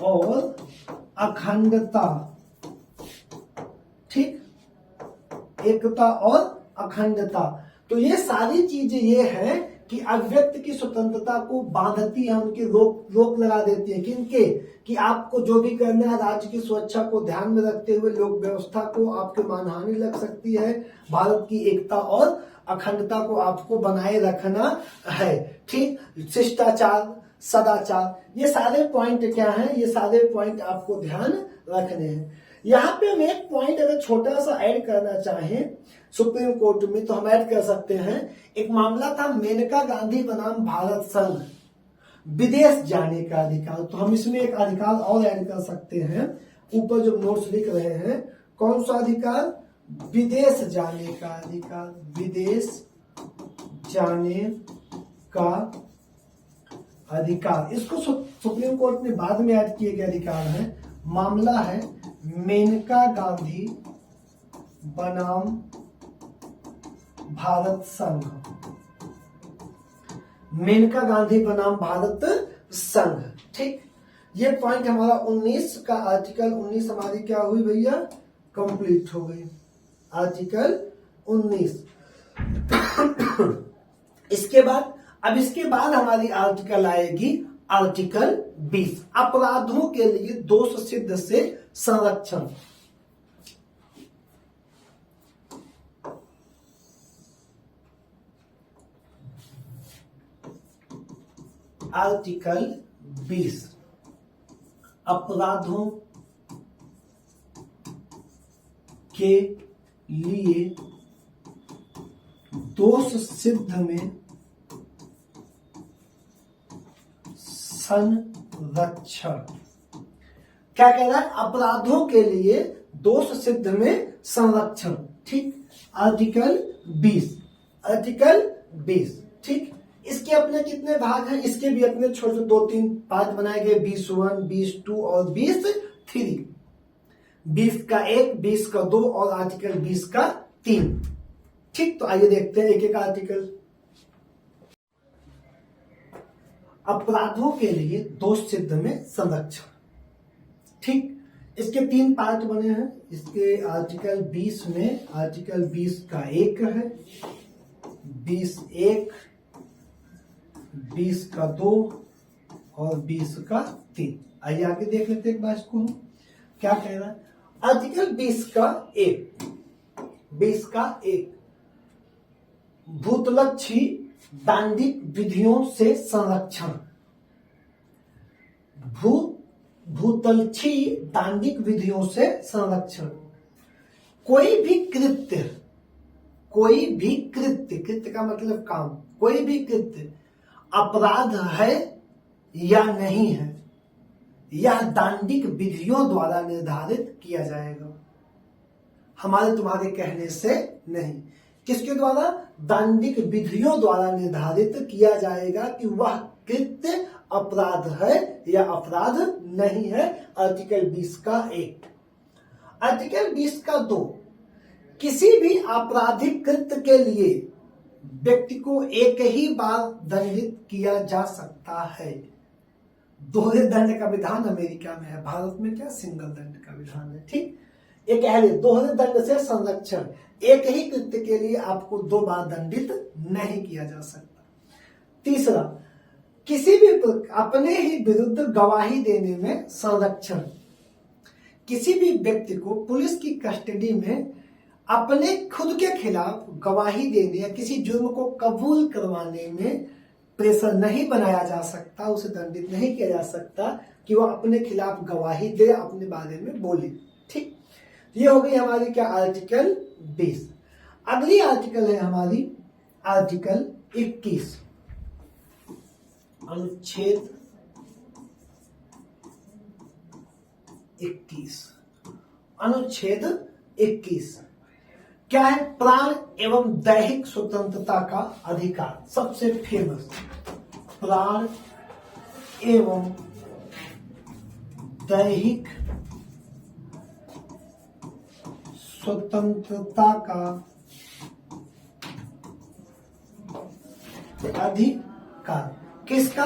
और अखंडता। ठीक, एकता और अखंडता। तो ये सारी चीजें ये है कि अभिव्यक्ति की स्वतंत्रता को बांधती है, उनकी रोक लगा देती है। किनके? कि आपको जो भी करना है राज्य की सुरक्षा को ध्यान में रखते हुए लोक व्यवस्था को आपके मानहानि लग सकती है, भारत की एकता और अखंडता को आपको बनाए रखना है। ठीक। शिष्टाचार, सदाचार, ये सारे पॉइंट क्या हैं? ये सारे पॉइंट आपको ध्यान रखने हैं। यहाँ पे हम एक पॉइंट अगर छोटा सा ऐड करना चाहें सुप्रीम कोर्ट में तो हम ऐड कर सकते हैं। एक मामला था मेनका गांधी बनाम भारत संघ, विदेश जाने का अधिकार। तो हम इसमें एक अधिकार और ऐड कर सकते हैं। ऊपर जो नोट्स लिख रहे हैं, कौन सा अधिकार? विदेश जाने का अधिकार, विदेश जाने का अधिकार। इसको सुप्रीम कोर्ट ने बाद में ऐड किए गए अधिकार है। मामला है मेनका गांधी बनाम भारत संघ, मेनका गांधी बनाम भारत संघ। ठीक। ये पॉइंट हमारा 19 का आर्टिकल 19 हमारी क्या हुई भैया? कंप्लीट हो गई, आर्टिकल 19। इसके बाद हमारी आर्टिकल आएगी आर्टिकल 20, अपराधों के लिए दोष सिद्ध से संरक्षण। आर्टिकल 20, अपराधों के लिए दोष सिद्ध में संरक्षण। क्या कह रहा है? अपराधों के लिए दोष सिद्ध में संरक्षण। ठीक। Article 20, article 20। ठीक। इसके अपने कितने भाग हैं? इसके भी अपने छोटे 2-3 पार्ट बनाए गए, 21, 22 और 23। 20 का 1, 20 का 2 और आर्टिकल 20 का 3। ठीक। तो आइए देखते हैं एक एक आर्टिकल। अपराधों के लिए दोष सिद्ध में संरक्षण। ठीक। इसके 3 पार्ट बने हैं। इसके आर्टिकल 20 में आर्टिकल 20 का 1 है, 20(1), 20 का 2 और 20 का 3। आइए आगे देख लेते एक बार इसको। क्या कह रहा है? आर्टिकल 20 का 1, 20 का 1, भूतलक्षी दांडिक विधियों से संरक्षण। भूतलक्षी दांडिक विधियों से संरक्षण। कोई भी कृत्य, कृत्य का मतलब काम, कोई भी कृत्य अपराध है या नहीं है, यह दांडिक विधियों द्वारा निर्धारित किया जाएगा, हमारे तुम्हारे कहने से नहीं। किसके द्वारा? दांडिक विधियों द्वारा निर्धारित किया जाएगा कि वह कृत्य अपराध है या अपराध नहीं है। आर्टिकल 20 का 1। आर्टिकल 20 का 2, किसी भी आपराधिक कृत्य के लिए व्यक्ति को एक ही बार दंडित किया जा सकता है। दोहरे दंड का विधान अमेरिका में है, भारत में क्या सिंगल दंड का विधान है। ठीक। ये कह रहे दोहरे दंड से संरक्षण, एक ही कृत्य के लिए आपको 2 बार दंडित नहीं किया जा सकता। तीसरा, किसी भी अपने ही विरुद्ध गवाही देने में संरक्षण। किसी भी व्यक्ति को पुलिस की कस्टडी में अपने खुद के खिलाफ गवाही देने या किसी जुर्म को कबूल करवाने में प्रेशर नहीं बनाया जा सकता, उसे दंडित नहीं किया जा सकता कि वह अपने खिलाफ गवाही दे, अपने बारे में बोले। ठीक। ये हो गई हमारी क्या? आर्टिकल 20। अगली आर्टिकल है हमारी आर्टिकल 21, अनुच्छेद 21। अनुच्छेद 21 क्या है? प्राण एवं दैहिक स्वतंत्रता का अधिकार। सबसे फेमस, प्राण एवं दैहिक स्वतंत्रता का अधिकार। किसका?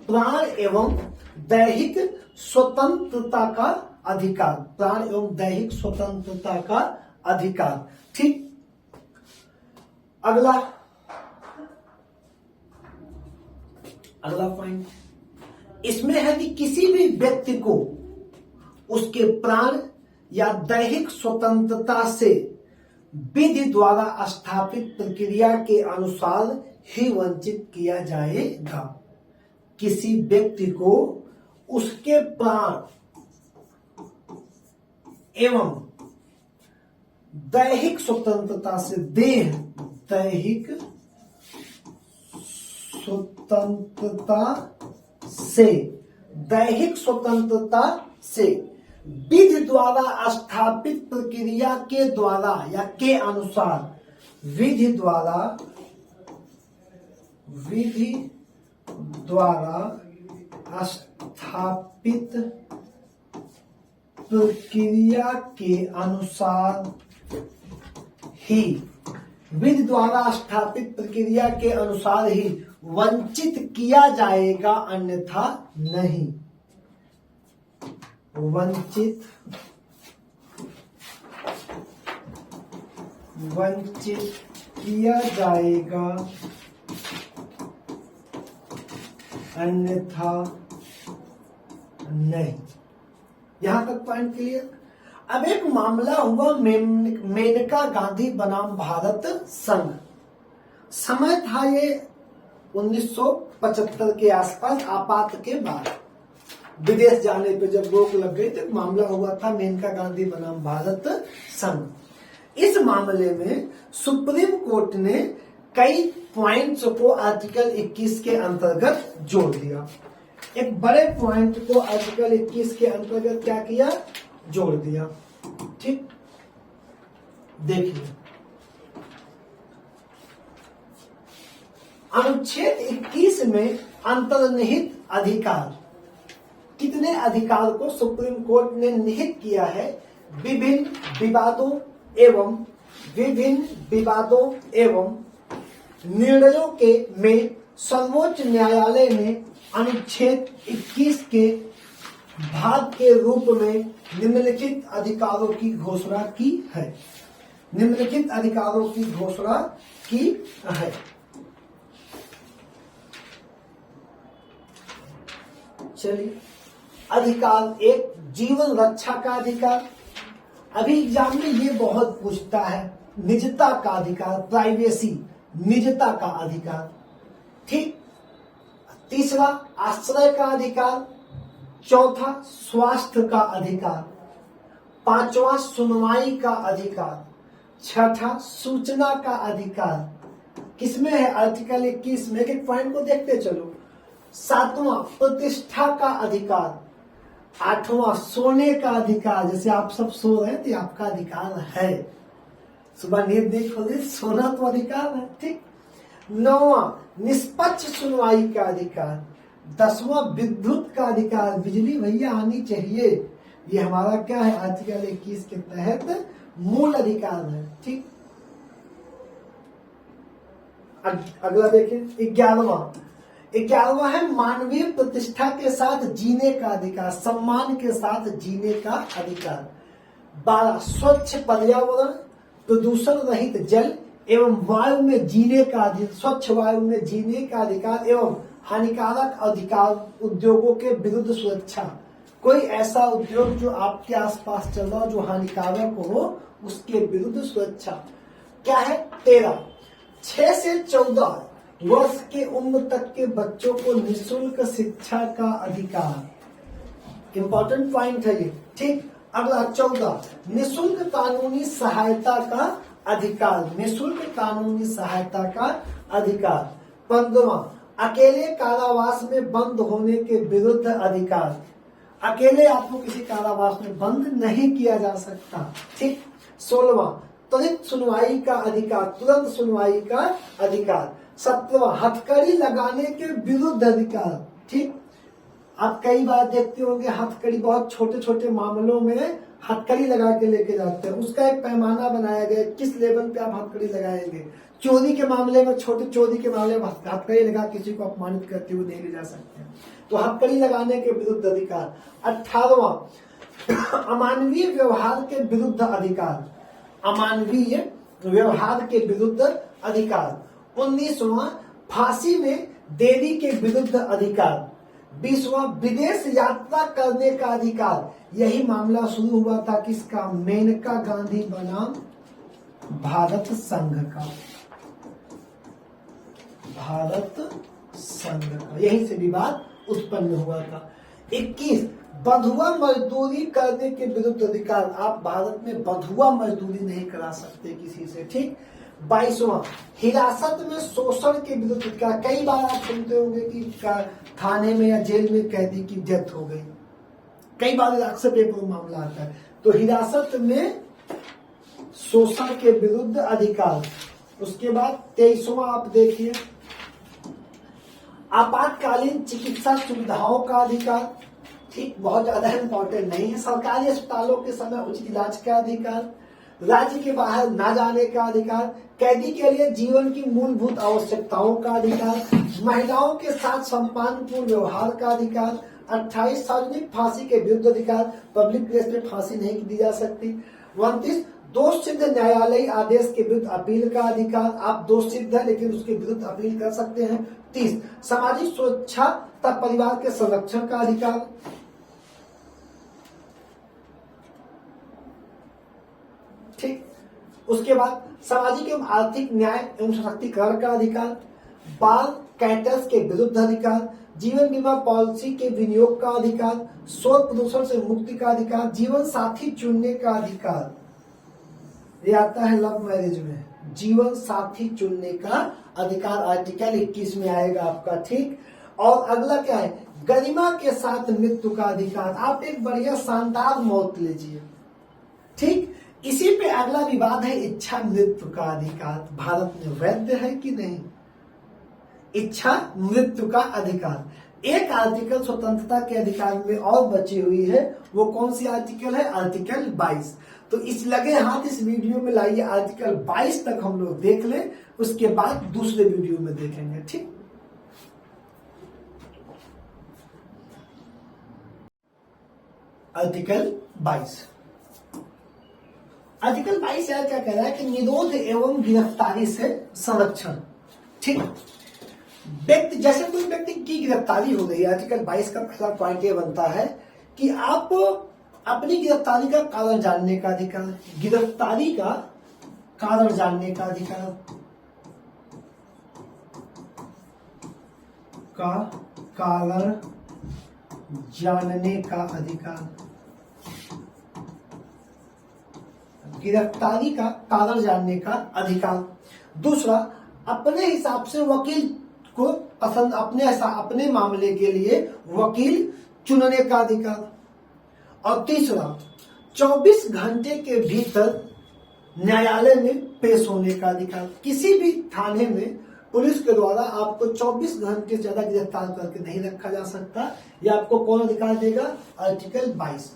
प्राण एवं दैहिक स्वतंत्रता का अधिकार। प्राण एवं दैहिक स्वतंत्रता का अधिकार। ठीक। अगला पॉइंट इसमें है कि किसी भी व्यक्ति को उसके प्राण या दैहिक स्वतंत्रता से विधि द्वारा स्थापित प्रक्रिया के अनुसार ही वंचित किया जाएगा। किसी व्यक्ति को उसके प्राण एवं दैहिक स्वतंत्रता से दैहिक स्वतंत्रता से विधि द्वारा स्थापित प्रक्रिया के द्वारा या के अनुसार विधि द्वारा स्थापित प्रक्रिया के अनुसार ही वंचित किया जाएगा, अन्यथा नहीं। वंचित किया जाएगा, अन्यथा नहीं। यहां तक पॉइंट क्लियर। अब एक मामला हुआ मेनका गांधी बनाम भारत संघ। समय था ये 1975 के आसपास, आपात के बाद विदेश जाने पे जब रोक लग गई तो मामला हुआ था मेनका गांधी बनाम भारत संघ। इस मामले में सुप्रीम कोर्ट ने कई पॉइंट्स को आर्टिकल 21 के अंतर्गत जोड़ दिया। एक बड़े पॉइंट को आर्टिकल 21 के अंतर्गत क्या किया? जोड़ दिया। ठीक, देखिए अनुच्छेद 21 में अंतर्निहित अधिकार। कितने अधिकार को सुप्रीम कोर्ट ने निहित किया है? विभिन्न विवादों एवं निर्णयों के में सर्वोच्च न्यायालय ने अनुच्छेद 21 के भाग के रूप में निम्नलिखित अधिकारों की घोषणा की है। चलिए, अधिकार एक, जीवन रक्षा का अधिकार। अभी एग्जाम में ये बहुत पूछता है। निजता का अधिकार, प्राइवेसी, निजता का अधिकार। ठीक। तीसरा, आश्रय का अधिकार। चौथा, स्वास्थ्य का अधिकार। पांचवा, सुनवाई का अधिकार। छठा, सूचना का अधिकार। किसमें है? आर्टिकल 21 में। एक पॉइंट को देखते चलो। सातवां, प्रतिष्ठा का अधिकार। आठवां, सोने का अधिकार। जैसे आप सब सो रहे हैं तो आपका अधिकार है, सुबह नींद नहीं खोली, सोना तो अधिकार है। ठीक। नौवां, निष्पक्ष सुनवाई का अधिकार। 10वां, विद्युत का अधिकार। बिजली भैया आनी चाहिए। ये हमारा क्या है? आर्टिकल 21 के तहत मूल अधिकार है। ठीक। अगला देखें, 11वां है मानवीय प्रतिष्ठा के साथ जीने का अधिकार, सम्मान के साथ जीने का अधिकार। 12, स्वच्छ पर्यावरण, प्रदूषण रहित जल एवं वायु में जीने का अधिकार, स्वच्छ वायु में जीने का अधिकार एवं हानिकारक अधिकार उद्योगों के विरुद्ध सुरक्षा। कोई ऐसा उद्योग जो आपके आसपास चल रहा हो जो हानिकारक हो, उसके विरुद्ध सुरक्षा। क्या है? 13, 6 से 14 वर्ष के उम्र तक के बच्चों को निःशुल्क शिक्षा का अधिकार। इंपॉर्टेंट पॉइंट है ये। ठीक। अगला 14, निःशुल्क कानूनी सहायता का अधिकार। निःशुल्क कानूनी सहायता का अधिकार। 15वां, अकेले कारावास में बंद होने के विरुद्ध अधिकार। अकेले आपको किसी कारावास में बंद नहीं किया जा सकता। ठीक। 16वां, त्वरित सुनवाई का अधिकार, तुरंत सुनवाई का अधिकार। 17वां, हथकड़ी लगाने के विरुद्ध अधिकार। ठीक। आप कई बार देखते होंगे हथकड़ी बहुत छोटे छोटे मामलों में हथकड़ी लगा के लेके जाते हैं, उसका एक पैमाना बनाया गया किस लेवल पे आप हथकड़ी लगाएंगे। चोरी के मामले में, छोटे चोरी के मामले में हथकड़ी लगा किसी को अपमानित करते हुए नहीं ले जा सकते, तो हथकड़ी लगाने के विरुद्ध अधिकार। 18वां, अमानवीय व्यवहार के विरुद्ध अधिकार, अमानवीय व्यवहार के विरुद्ध अधिकार। 19वां, फांसी में देरी के विरुद्ध अधिकार। 20वां, विदेश यात्रा करने का अधिकार। यही मामला शुरू हुआ था किसका, मेनका गांधी बनाम भारत संघ का, भारत संघ का, यही से विवाद उत्पन्न हुआ था। 21, बंधुआ मजदूरी करने के विरुद्ध अधिकार। आप भारत में बंधुआ मजदूरी नहीं करा सकते किसी से। ठीक। 22वां, हिरासत में शोषण के विरुद्ध अधिकार। कई बार आप सुनते होंगे कि थाने में या जेल में कैदी की डेथ हो गई, कई बार अक्सर पेपर में मामला आता है, तो हिरासत में शोषण के विरुद्ध अधिकार। उसके बाद 23वां आप देखिए, आपातकालीन चिकित्सा सुविधाओं का अधिकार। ठीक, बहुत ज्यादा इंपॉर्टेंट नहीं है। सरकारी अस्पतालों के समय उचित इलाज का अधिकार, राज्य के बाहर न जाने का अधिकार, कैदी के लिए जीवन की मूलभूत आवश्यकताओं का अधिकार, महिलाओं के साथ सम्मानपूर्ण व्यवहार का अधिकार। 28, सार्वजनिक फांसी के विरुद्ध अधिकार, पब्लिक प्लेस में फांसी नहीं दी जा सकती। 29, दोष सिद्ध न्यायालयी आदेश के विरुद्ध अपील का अधिकार। आप दोष सिद्ध है लेकिन उसके विरुद्ध अपील कर सकते हैं। 30, सामाजिक सुरक्षा तथा परिवार के संरक्षण का अधिकार। ठीक। उसके बाद सामाजिक एवं आर्थिक न्याय एवं सशक्तिकरण का अधिकार, बाल कैटर्स के विरुद्ध अधिकार, जीवन बीमा पॉलिसी के विनियोग का अधिकार, शोर प्रदूषण से मुक्ति का अधिकार, जीवन साथी चुनने का अधिकार। ये आता है लव मैरिज में, जीवन साथी चुनने का अधिकार आर्टिकल 21 में आएगा आपका। ठीक। और अगला क्या है, गरिमा के साथ मृत्यु का अधिकार। आप एक बढ़िया शानदार मौत लीजिए। ठीक। इसी पे अगला विवाद है इच्छा मृत्यु का अधिकार, भारत में वैध है कि नहीं, इच्छा मृत्यु का अधिकार। एक आर्टिकल स्वतंत्रता के अधिकार में और बची हुई है, वो कौन सी आर्टिकल है, आर्टिकल 22। तो इस लगे हाथ इस वीडियो में लाइए, आर्टिकल 22 तक हम लोग देख लें, उसके बाद दूसरे वीडियो में देखेंगे। ठीक। आर्टिकल 22, आर्टिकल 22 क्या कह रहा है कि निरोध एवं गिरफ्तारी से संरक्षण। ठीक। व्यक्ति, जैसे कोई व्यक्ति की गिरफ्तारी हो गई, आर्टिकल 22 का पहला पॉइंट ये बनता है कि आप अपनी गिरफ्तारी का कारण जानने का अधिकार, गिरफ्तारी का कारण जानने का अधिकार, का कारण जानने का अधिकार, गिरफ्तारी का कारण जानने का अधिकार। दूसरा, अपने हिसाब से वकील को पसंद, अपने मामले के लिए वकील चुनने का अधिकार। और तीसरा, 24 घंटे के भीतर न्यायालय में पेश होने का अधिकार। किसी भी थाने में पुलिस के द्वारा आपको 24 घंटे से ज्यादा गिरफ्तार करके नहीं रखा जा सकता। यह आपको कौन अधिकार देगा, आर्टिकल 22।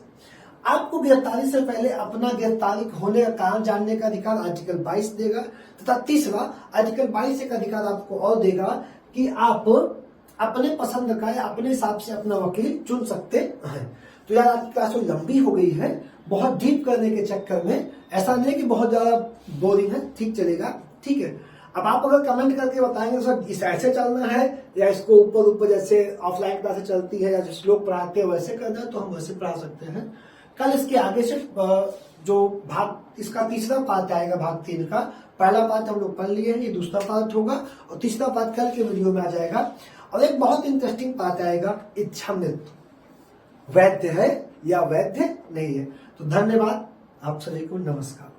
आपको गिरफ्तारी से पहले अपना गिरफ्तारी होने का कारण जानने का अधिकार आर्टिकल 22 देगा। तथा तीसरा, आर्टिकल 22 एक अधिकार आपको और देगा कि आप अपने पसंद का या अपने हिसाब से अपना वकील चुन सकते हैं। तो यार आपकी क्लास लंबी हो गई है, बहुत डीप करने के चक्कर में, ऐसा नहीं कि बहुत ज्यादा बोरिंग है, ठीक चलेगा। ठीक है। अब आप अगर कमेंट करके बताएंगे सर इस ऐसे चलना है या इसको ऊपर ऊपर जैसे ऑफलाइन क्लासें चलती है या जो लोग पढ़ाते हैं वैसे करना है, तो हम वैसे पढ़ा सकते हैं। कल इसके आगे से जो भाग, इसका तीसरा पार्ट आएगा, भाग 3 का। पहला पार्ट हम लोग पढ़ लिए हैं, ये दूसरा पार्ट होगा और तीसरा पार्ट कल के वीडियो में आ जाएगा। और एक बहुत इंटरेस्टिंग पार्ट आएगा, इच्छा मृत्यु वैध है या वैध नहीं है। तो धन्यवाद, आप सभी को नमस्कार।